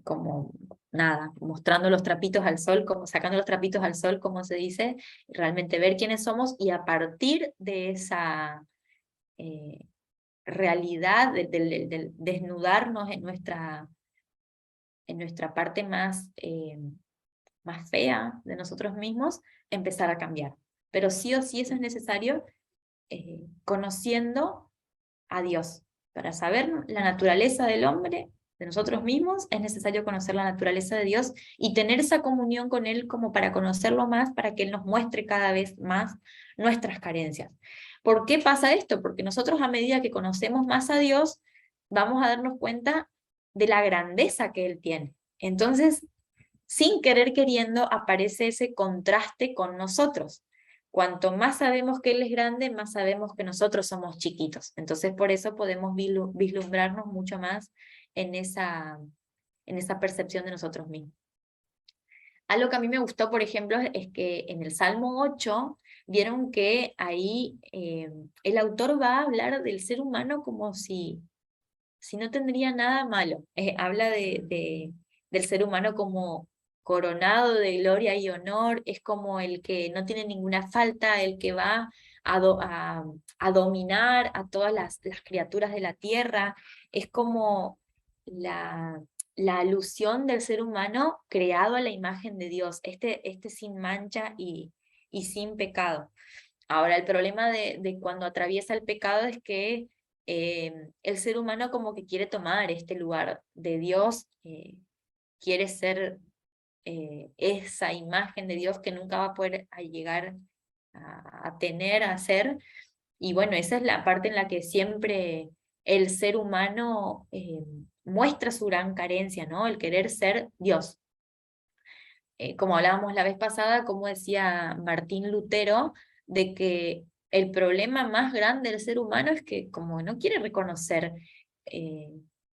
como nada, mostrando los trapitos al sol, como sacando los trapitos al sol, como se dice, realmente ver quiénes somos y a partir de esa realidad, del desnudarnos en nuestra parte más fea de nosotros mismos, empezar a cambiar. Pero sí o sí eso es necesario conociendo a Dios. Para saber la naturaleza del hombre, de nosotros mismos, es necesario conocer la naturaleza de Dios y tener esa comunión con Él como para conocerlo más, para que Él nos muestre cada vez más nuestras carencias. ¿Por qué pasa esto? Porque nosotros a medida que conocemos más a Dios, vamos a darnos cuenta de la grandeza que Él tiene. Entonces, sin querer queriendo, aparece ese contraste con nosotros. Cuanto más sabemos que Él es grande, más sabemos que nosotros somos chiquitos. Entonces, por eso podemos vislumbrarnos mucho más en esa percepción de nosotros mismos. Algo que a mí me gustó, por ejemplo, es que en el Salmo 8, vieron que ahí el autor va a hablar del ser humano como si no tendría nada malo. Habla del ser humano como coronado de gloria y honor, es como el que no tiene ninguna falta, el que va a dominar a todas las criaturas de la tierra, es como la alusión del ser humano creado a la imagen de Dios, este sin mancha y sin pecado. Ahora, el problema de cuando atraviesa el pecado es que el ser humano como que quiere tomar este lugar de Dios, quiere ser esa imagen de Dios que nunca va a poder llegar a tener, a ser. Y bueno, esa es la parte en la que siempre el ser humano muestra su gran carencia, ¿no? El querer ser Dios. Como hablábamos la vez pasada, como decía Martín Lutero, de que el problema más grande del ser humano es que como no quiere reconocer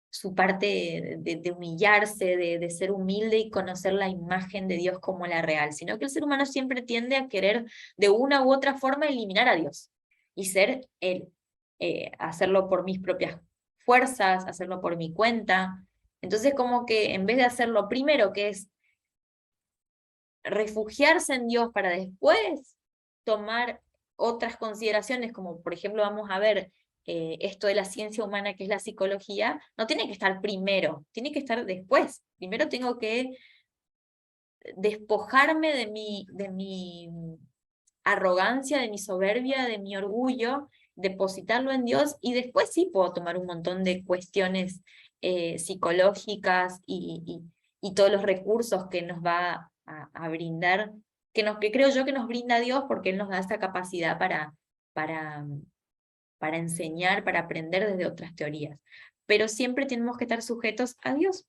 su parte de humillarse, de ser humilde y conocer la imagen de Dios como la real, sino que el ser humano siempre tiende a querer de una u otra forma eliminar a Dios y ser Él, hacerlo por mis propias fuerzas, hacerlo por mi cuenta. Entonces como que en vez de hacerlo primero, que es refugiarse en Dios para después tomar otras consideraciones, como por ejemplo vamos a ver esto de la ciencia humana que es la psicología, no tiene que estar primero, tiene que estar después. Primero tengo que despojarme de mi arrogancia, de mi soberbia, de mi orgullo, depositarlo en Dios y después sí puedo tomar un montón de cuestiones psicológicas y todos los recursos que nos va a brindar, que creo yo que nos brinda Dios porque Él nos da esa capacidad para enseñar, para aprender desde otras teorías. Pero siempre tenemos que estar sujetos a Dios.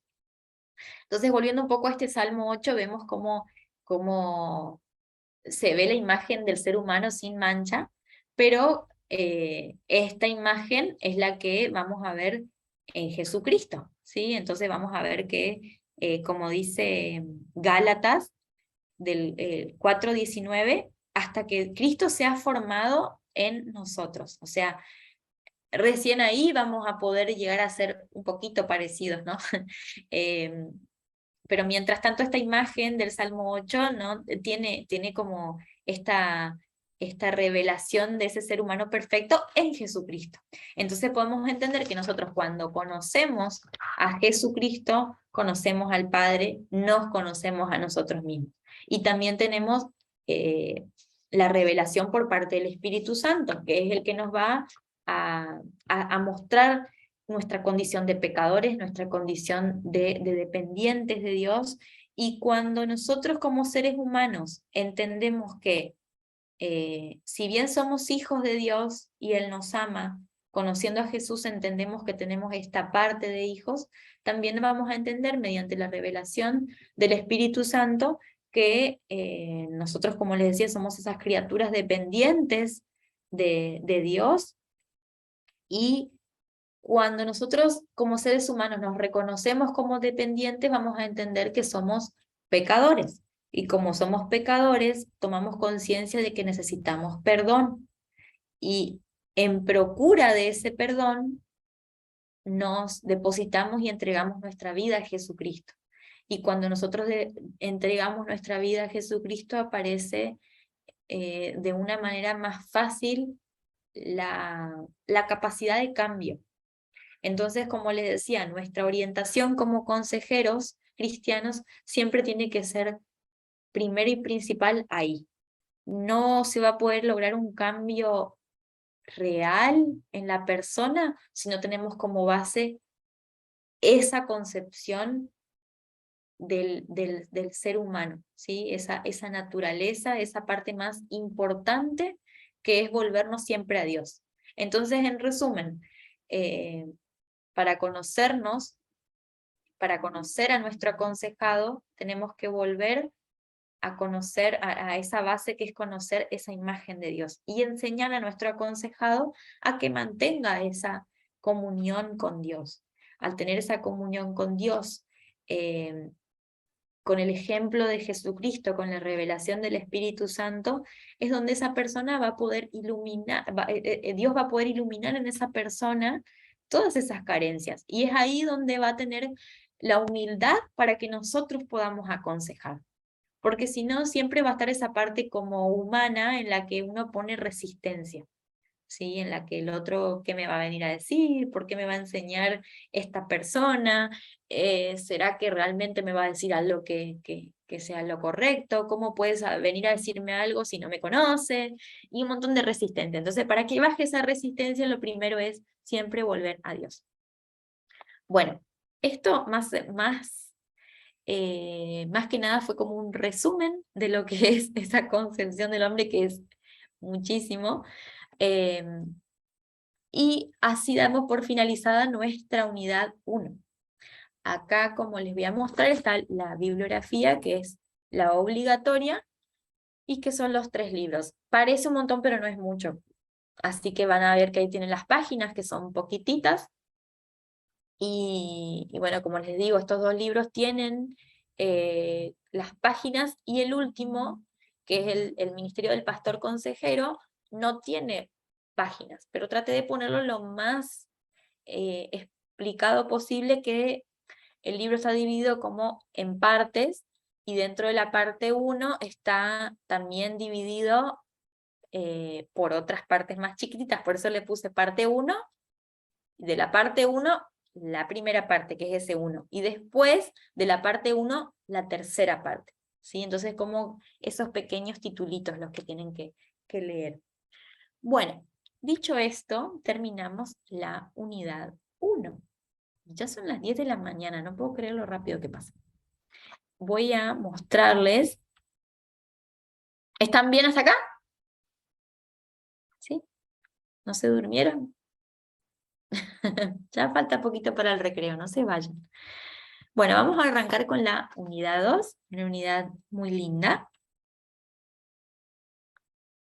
Entonces, volviendo un poco a este Salmo 8, vemos cómo se ve la imagen del ser humano sin mancha, pero esta imagen es la que vamos a ver en Jesucristo, ¿sí? Entonces vamos a ver que, como dice Gálatas del 4:19, hasta que Cristo sea formado en nosotros, o sea, recién ahí vamos a poder llegar a ser un poquito parecidos, ¿no? Pero mientras tanto esta imagen del Salmo 8, ¿no? tiene como esta revelación de ese ser humano perfecto en Jesucristo. Entonces podemos entender que nosotros cuando conocemos a Jesucristo, conocemos al Padre, nos conocemos a nosotros mismos. Y también tenemos la revelación por parte del Espíritu Santo, que es el que nos va a mostrar nuestra condición de pecadores, nuestra condición de dependientes de Dios, y cuando nosotros como seres humanos entendemos que si bien somos hijos de Dios y Él nos ama, conociendo a Jesús entendemos que tenemos esta parte de hijos, también vamos a entender mediante la revelación del Espíritu Santo que nosotros, como les decía, somos esas criaturas dependientes de Dios, y cuando nosotros como seres humanos nos reconocemos como dependientes, vamos a entender que somos pecadores. Y como somos pecadores, tomamos conciencia de que necesitamos perdón. Y en procura de ese perdón, nos depositamos y entregamos nuestra vida a Jesucristo. Y cuando nosotros entregamos nuestra vida a Jesucristo, aparece de una manera más fácil la capacidad de cambio. Entonces, como les decía, nuestra orientación como consejeros cristianos siempre tiene que ser primero y principal ahí. No se va a poder lograr un cambio real en la persona si no tenemos como base esa concepción del ser humano, ¿sí? Esa naturaleza, esa parte más importante que es volvernos siempre a Dios. Entonces, en resumen, para conocernos, para conocer a nuestro aconsejado, tenemos que volver a conocer a esa base que es conocer esa imagen de Dios y enseñar a nuestro aconsejado a que mantenga esa comunión con Dios. Al tener esa comunión con Dios, con el ejemplo de Jesucristo, con la revelación del Espíritu Santo, es donde esa persona va a poder iluminar, Dios va a poder iluminar en esa persona todas esas carencias. Y es ahí donde va a tener la humildad para que nosotros podamos aconsejar. Porque si no, siempre va a estar esa parte como humana en la que uno pone resistencia, ¿sí? En la que el otro, ¿qué me va a venir a decir? ¿Por qué me va a enseñar esta persona? ¿Será que realmente me va a decir algo que sea lo correcto? ¿Cómo puedes venir a decirme algo si no me conoce? Y un montón de resistencia. Entonces, para que baje esa resistencia, lo primero es siempre volver a Dios. Bueno, esto más que nada fue como un resumen de lo que es esa concepción del hombre, que es muchísimo. Y así damos por finalizada nuestra unidad 1. Acá, como les voy a mostrar, está la bibliografía, que es la obligatoria, y que son los 3 libros. Parece un montón, pero no es mucho. Así que van a ver que ahí tienen las páginas, que son poquititas. Y bueno, como les digo, estos 2 libros tienen las páginas, y el último, que es el Ministerio del Pastor Consejero, no tiene páginas, pero traté de ponerlo lo más explicado posible, que el libro está dividido como en partes, y dentro de la parte 1 está también dividido por otras partes más chiquititas, por eso le puse parte 1, de la parte 1, la primera parte, que es ese 1, y después de la parte 1, la tercera parte, ¿sí? Entonces, como esos pequeños titulitos los que tienen que leer. Bueno, dicho esto, terminamos la unidad 1. Ya son las 10 de la mañana, no puedo creer lo rápido que pasa. Voy a mostrarles. ¿Están bien hasta acá? ¿Sí? ¿No se durmieron? Ya falta poquito para el recreo, no se vayan. Bueno, vamos a arrancar con la unidad 2, una unidad muy linda,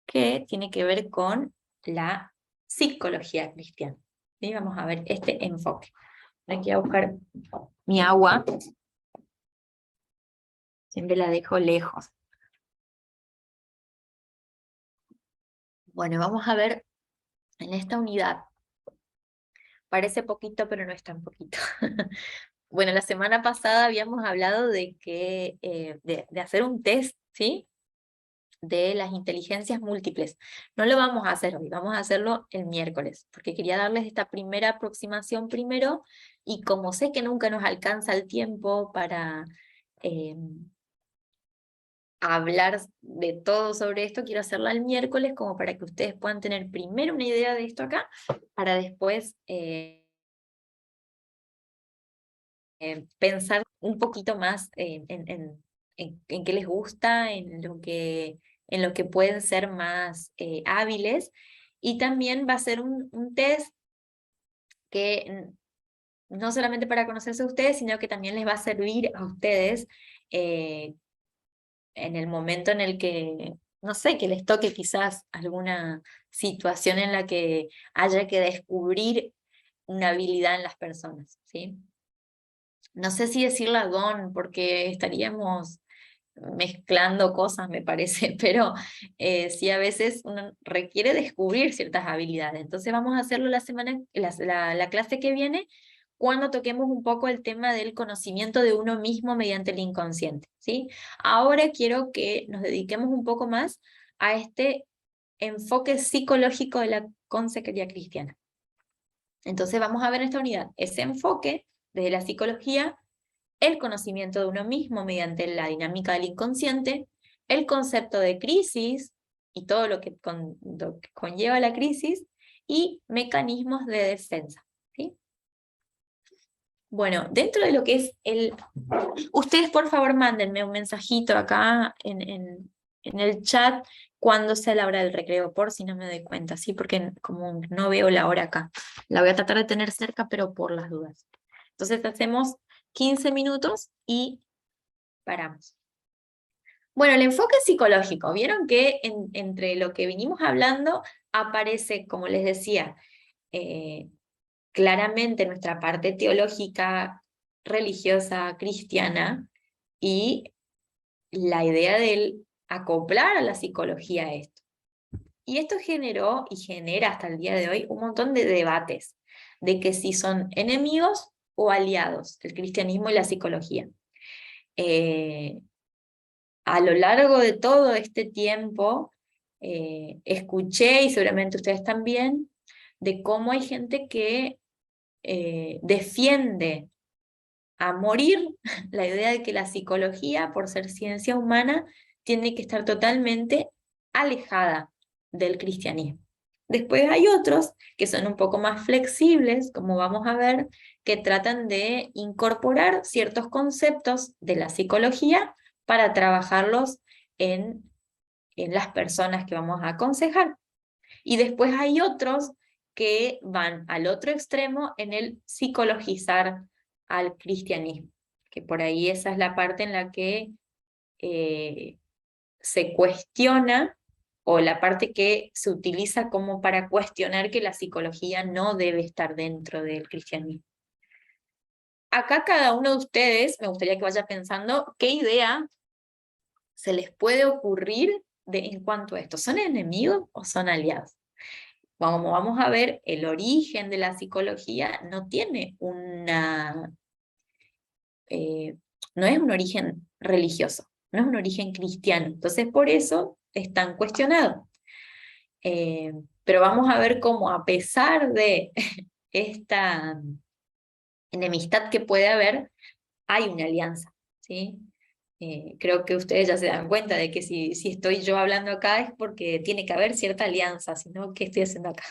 que tiene que ver con la psicología cristiana. ¿Sí? Vamos a ver este enfoque. Aquí voy a buscar mi agua. Siempre la dejo lejos. Bueno, vamos a ver en esta unidad. Parece poquito, pero no es tan poquito. Bueno, la semana pasada habíamos hablado de que de hacer un test, ¿sí? De las inteligencias múltiples. No lo vamos a hacer hoy, vamos a hacerlo el miércoles, porque quería darles esta primera aproximación primero, y como sé que nunca nos alcanza el tiempo para hablar de todo sobre esto, quiero hacerla el miércoles como para que ustedes puedan tener primero una idea de esto acá, para después pensar un poquito más en qué les gusta, en lo que pueden ser más hábiles. Y también va a ser un test que no solamente para conocerse a ustedes, sino que también les va a servir a ustedes en el momento en el que, no sé, que les toque quizás alguna situación en la que haya que descubrir una habilidad en las personas, ¿sí? No sé si decirla don, porque estaríamos mezclando cosas, me parece, pero sí, a veces uno requiere descubrir ciertas habilidades. Entonces vamos a hacerlo la clase que viene, cuando toquemos un poco el tema del conocimiento de uno mismo mediante el inconsciente, ¿sí? Ahora quiero que nos dediquemos un poco más a este enfoque psicológico de la consejería cristiana. Entonces vamos a ver en esta unidad ese enfoque desde la psicología, el conocimiento de uno mismo mediante la dinámica del inconsciente, el concepto de crisis y todo lo que conlleva la crisis, y mecanismos de defensa, ¿sí? Bueno, dentro de lo que es ustedes por favor mándenme un mensajito acá en el chat cuándo sea la hora del recreo, por si no me doy cuenta, ¿sí? Porque como no veo la hora acá. La voy a tratar de tener cerca, pero por las dudas. Entonces hacemos 15 minutos y paramos. Bueno, el enfoque psicológico. Vieron que entre lo que vinimos hablando aparece, como les decía, claramente nuestra parte teológica, religiosa, cristiana, y la idea del acoplar a la psicología a esto. Y esto generó y genera hasta el día de hoy un montón de debates de que si son enemigos o aliados, el cristianismo y la psicología. A lo largo de todo este tiempo, escuché, y seguramente ustedes también, de cómo hay gente que defiende a morir la idea de que la psicología, por ser ciencia humana, tiene que estar totalmente alejada del cristianismo. Después hay otros que son un poco más flexibles, como vamos a ver, que tratan de incorporar ciertos conceptos de la psicología para trabajarlos en las personas que vamos a aconsejar. Y después hay otros que van al otro extremo en el psicologizar al cristianismo, que por ahí esa es la parte en la que se cuestiona, o la parte que se utiliza como para cuestionar que la psicología no debe estar dentro del cristianismo. Acá cada uno de ustedes, me gustaría que vaya pensando qué idea se les puede ocurrir en cuanto a esto. ¿Son enemigos o son aliados? Como vamos a ver, el origen de la psicología no tiene no es un origen religioso, no es un origen cristiano. Entonces, por eso es tan cuestionado. Pero vamos a ver cómo, a pesar de esta enemistad que puede haber, hay una alianza, ¿sí? Creo que ustedes ya se dan cuenta de que si estoy yo hablando acá es porque tiene que haber cierta alianza, si no, ¿qué estoy haciendo acá?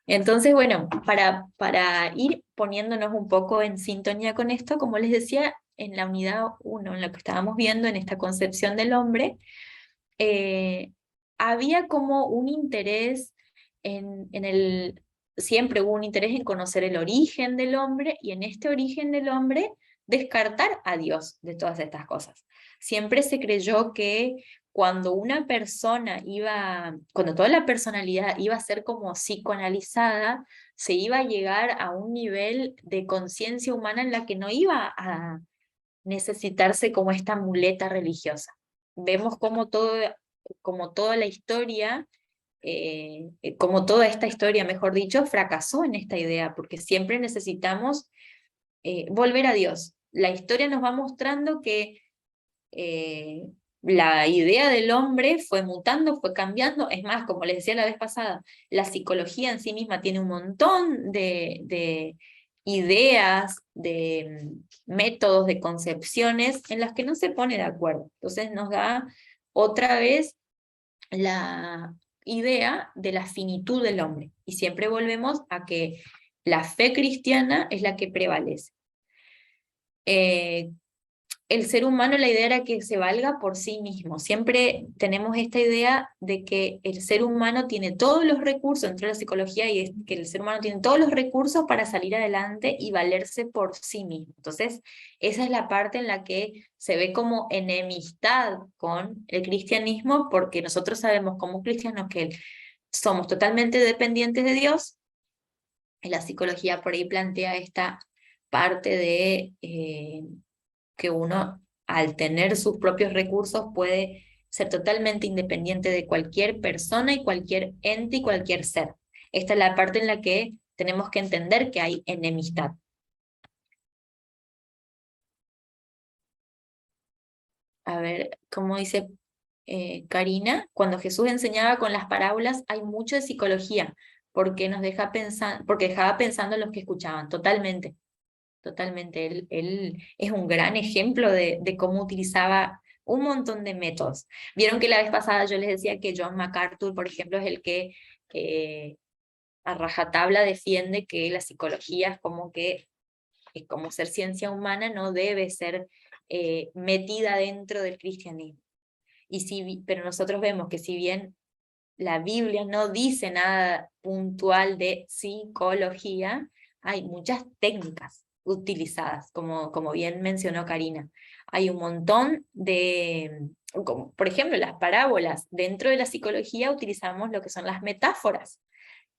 Entonces, bueno, para ir poniéndonos un poco en sintonía con esto, como les decía, en la unidad 1, en lo que estábamos viendo, en esta concepción del hombre, había como un interés siempre hubo un interés en conocer el origen del hombre, y en este origen del hombre descartar a Dios de todas estas cosas. Siempre se creyó que cuando cuando toda la personalidad iba a ser como psicoanalizada, se iba a llegar a un nivel de conciencia humana en la que no iba a necesitarse como esta muleta religiosa. Vemos como toda la historia, como toda esta historia, mejor dicho, fracasó en esta idea, porque siempre necesitamos volver a Dios. La historia nos va mostrando que la idea del hombre fue mutando, fue cambiando. Es más, como les decía la vez pasada, la psicología en sí misma tiene un montón de ideas, de métodos, de concepciones en las que no se pone de acuerdo. Entonces nos da otra vez la idea de la finitud del hombre. Y siempre volvemos a que la fe cristiana es la que prevalece. El ser humano, la idea era que se valga por sí mismo. Siempre tenemos esta idea de que el ser humano tiene todos los recursos, dentro de la psicología, y es que el ser humano tiene todos los recursos para salir adelante y valerse por sí mismo. Entonces, esa es la parte en la que se ve como enemistad con el cristianismo, porque nosotros sabemos como cristianos que somos totalmente dependientes de Dios. Y la psicología por ahí plantea esta parte de que uno, al tener sus propios recursos, puede ser totalmente independiente de cualquier persona y cualquier ente y cualquier ser. Esta es la parte en la que tenemos que entender que hay enemistad. A ver, como dice Karina, cuando Jesús enseñaba con las parábolas hay mucho de psicología, porque porque dejaba pensando en los que escuchaban, totalmente. Totalmente, él es un gran ejemplo de cómo utilizaba un montón de métodos. Vieron que la vez pasada yo les decía que John MacArthur, por ejemplo, es el que a rajatabla defiende que la psicología es como ser ciencia humana, no debe ser metida dentro del cristianismo. pero nosotros vemos que si bien la Biblia no dice nada puntual de psicología, hay muchas técnicas utilizadas, como bien mencionó Karina. Hay un montón como, por ejemplo, las parábolas. Dentro de la psicología utilizamos lo que son las metáforas,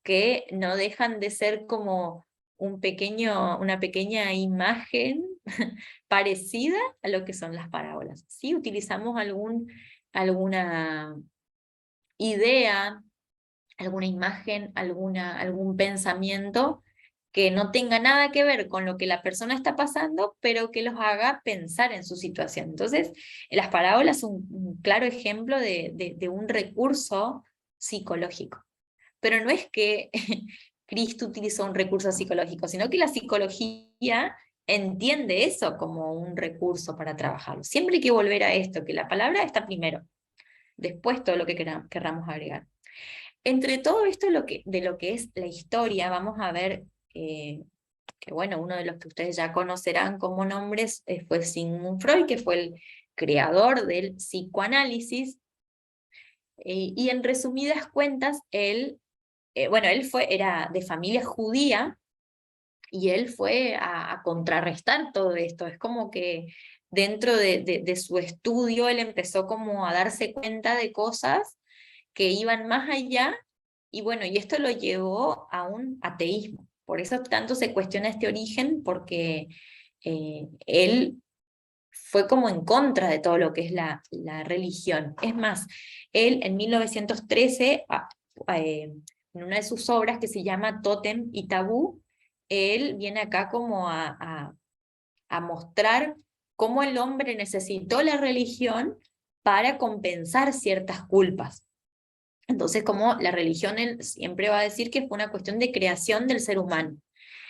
que no dejan de ser como una pequeña imagen parecida a lo que son las parábolas. Sí utilizamos alguna idea, alguna imagen, algún pensamiento que no tenga nada que ver con lo que la persona está pasando, pero que los haga pensar en su situación. Entonces, las parábolas son un claro ejemplo de un recurso psicológico. Pero no es que Cristo utilizó un recurso psicológico, sino que la psicología entiende eso como un recurso para trabajarlo. Siempre hay que volver a esto, que la palabra está primero, después todo lo que querramos agregar. Entre todo esto de lo que es la historia, vamos a ver que bueno, uno de los que ustedes ya conocerán como nombres fue Sigmund Freud, que fue el creador del psicoanálisis, y en resumidas cuentas, él era de familia judía, y él fue a contrarrestar todo esto. Es como que dentro de su estudio, él empezó como a darse cuenta de cosas que iban más allá, y bueno, y esto lo llevó a un ateísmo. Por eso tanto se cuestiona este origen, porque él fue como en contra de todo lo que es la religión. Es más, él en 1913, en una de sus obras que se llama Tótem y Tabú, él viene acá como a mostrar cómo el hombre necesitó la religión para compensar ciertas culpas. Entonces, como la religión él siempre va a decir que fue una cuestión de creación del ser humano.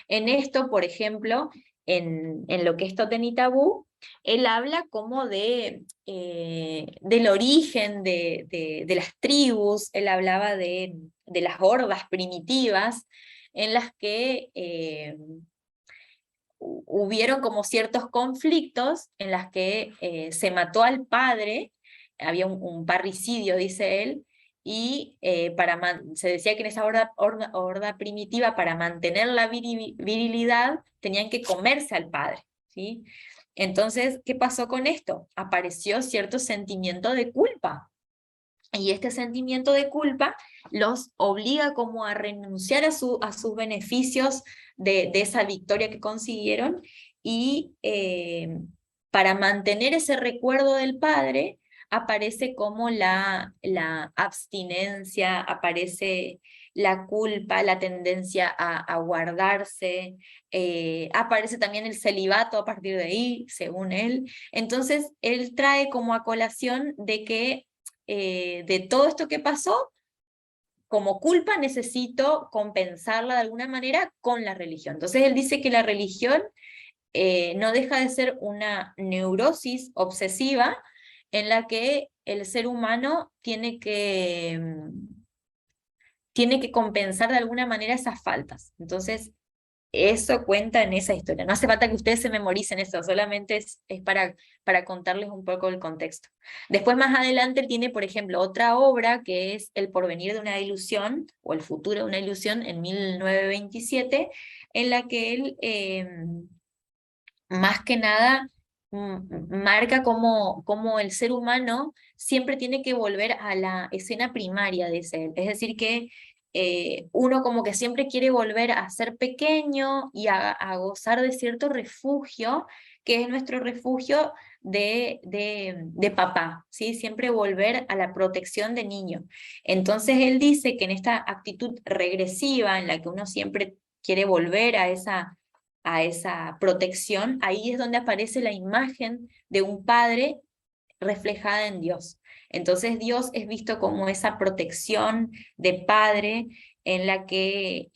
En esto, por ejemplo, en lo que es Tótem y Tabú, él habla como del origen de las tribus. Él hablaba de las hordas primitivas, en las que hubieron como ciertos conflictos, en las que se mató al padre, había un parricidio, dice él, y se decía que en esa horda primitiva, para mantener la virilidad, tenían que comerse al padre, ¿sí? Entonces, ¿qué pasó con esto? Apareció cierto sentimiento de culpa, y este sentimiento de culpa los obliga como a renunciar a sus beneficios de esa victoria que consiguieron, y para mantener ese recuerdo del padre, aparece como la abstinencia, aparece la culpa, la tendencia a guardarse, aparece también el celibato a partir de ahí, según él. Entonces, él trae como a colación de que de todo esto que pasó, como culpa necesito compensarla de alguna manera con la religión. Entonces él dice que la religión no deja de ser una neurosis obsesiva en la que el ser humano tiene que compensar de alguna manera esas faltas. Entonces, eso cuenta en esa historia. No hace falta que ustedes se memoricen eso, solamente es para contarles un poco el contexto. Después, más adelante, él tiene, por ejemplo, otra obra que es El porvenir de una ilusión, o El futuro de una ilusión, en 1927, en la que él, más que nada, marca cómo el ser humano siempre tiene que volver a la escena primaria de ser. Es decir, que uno como que siempre quiere volver a ser pequeño y a gozar de cierto refugio, que es nuestro refugio de papá, ¿sí? Siempre volver a la protección de niño. Entonces él dice que en esta actitud regresiva, en la que uno siempre quiere volver a esa protección, ahí es donde aparece la imagen de un padre reflejada en Dios. Entonces Dios es visto como esa protección de padre, en la que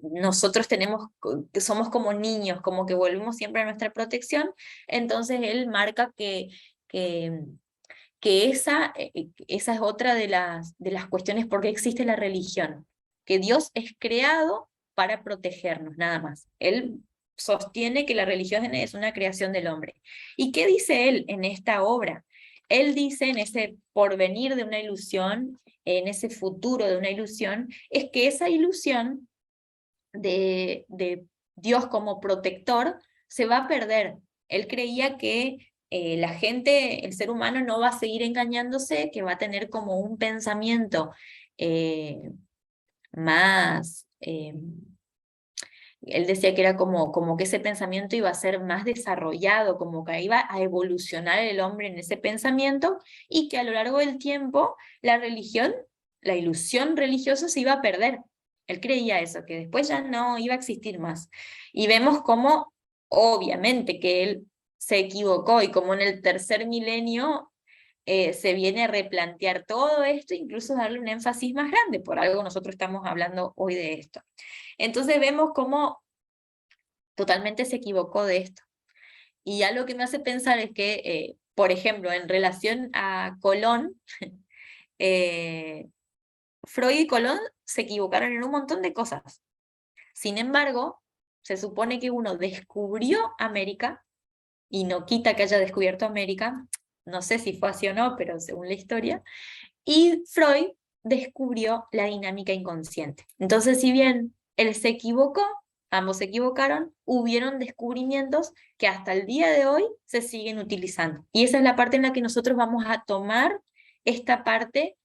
nosotros somos como niños, como que volvemos siempre a nuestra protección. Entonces él marca que esa es otra de las cuestiones por qué existe la religión, que Dios es creado para protegernos, nada más. Él sostiene que la religión es una creación del hombre. ¿Y qué dice él en esta obra? él dice en ese porvenir de una ilusión, en ese futuro de una ilusión, es que esa ilusión de Dios como protector se va a perder. Él creía que la gente, el ser humano no va a seguir engañándose, que va a tener como un pensamiento más... él decía que era como que ese pensamiento iba a ser más desarrollado, como que iba a evolucionar el hombre en ese pensamiento, y que a lo largo del tiempo la religión, la ilusión religiosa se iba a perder. Él creía eso, que después ya no iba a existir más. Y vemos cómo, obviamente, que él se equivocó, y como en el tercer milenio se viene a replantear todo esto, incluso darle un énfasis más grande, por algo nosotros estamos hablando hoy de esto. Entonces vemos cómo totalmente se equivocó de esto. Y algo que me hace pensar es que, por ejemplo, en relación a Colón, Freud y Colón se equivocaron en un montón de cosas. Sin embargo, se supone que uno descubrió América, y no quita que haya descubierto América, no sé si fue así o no, pero según la historia, y Freud descubrió la dinámica inconsciente. Entonces, si bien él se equivocó, ambos se equivocaron, hubieron descubrimientos que hasta el día de hoy se siguen utilizando. Y esa es la parte en la que nosotros vamos a tomar esta parte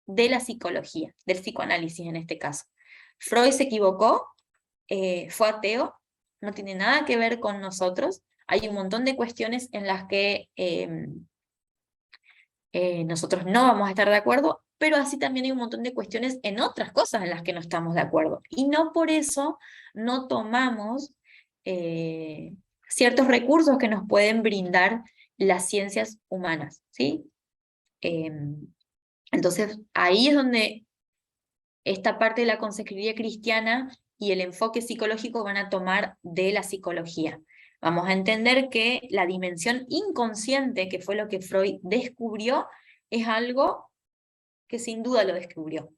de la psicología, del psicoanálisis en este caso. Freud se equivocó, fue ateo, no tiene nada que ver con nosotros. Hay un montón de cuestiones en las que nosotros no vamos a estar de acuerdo, pero así también hay un montón de cuestiones en otras cosas en las que no estamos de acuerdo. Y no por eso no tomamos ciertos recursos que nos pueden brindar las ciencias humanas, ¿sí? Entonces, ahí es donde esta parte de la consejería cristiana y el enfoque psicológico van a tomar de la psicología. Vamos a entender que la dimensión inconsciente, que fue lo que Freud descubrió, es algo que sin duda lo descubrió,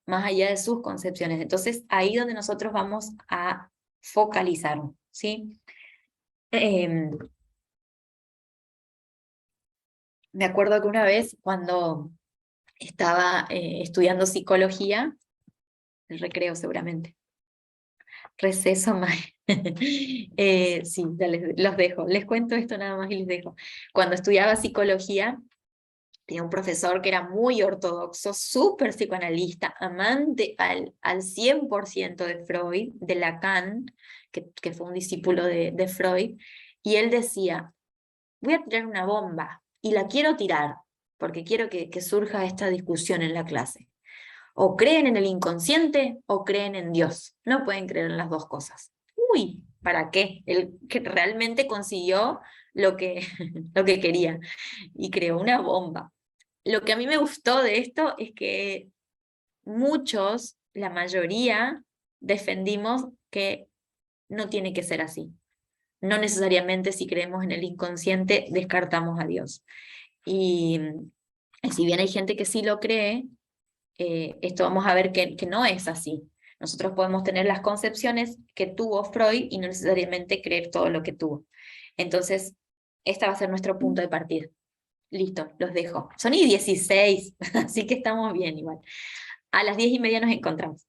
más allá de sus concepciones. Entonces, ahí donde nosotros vamos a focalizarnos, ¿sí? Me acuerdo que una vez, cuando estaba estudiando psicología, el recreo seguramente, receso más. Sí, ya los dejo. Les cuento esto nada más y les dejo. Cuando estudiaba psicología, tenía un profesor que era muy ortodoxo, súper psicoanalista, amante al 100% de Freud, de Lacan, que fue un discípulo de Freud, y él decía, voy a tirar una bomba, y la quiero tirar, porque quiero que surja esta discusión en la clase. O creen en el inconsciente o creen en Dios. No pueden creer en las dos cosas. Uy, ¿para qué? Él que realmente consiguió lo que, lo que quería y creó una bomba. Lo que a mí me gustó de esto es que muchos, la mayoría, defendimos que no tiene que ser así. No necesariamente si creemos en el inconsciente descartamos a Dios. Y si bien hay gente que sí lo cree, esto vamos a ver que no es así. Nosotros podemos tener las concepciones que tuvo Freud y no necesariamente creer todo lo que tuvo. Entonces, este va a ser nuestro punto de partida. Listo, los dejo. Son y 16, así que estamos bien igual. A las 10:30 nos encontramos.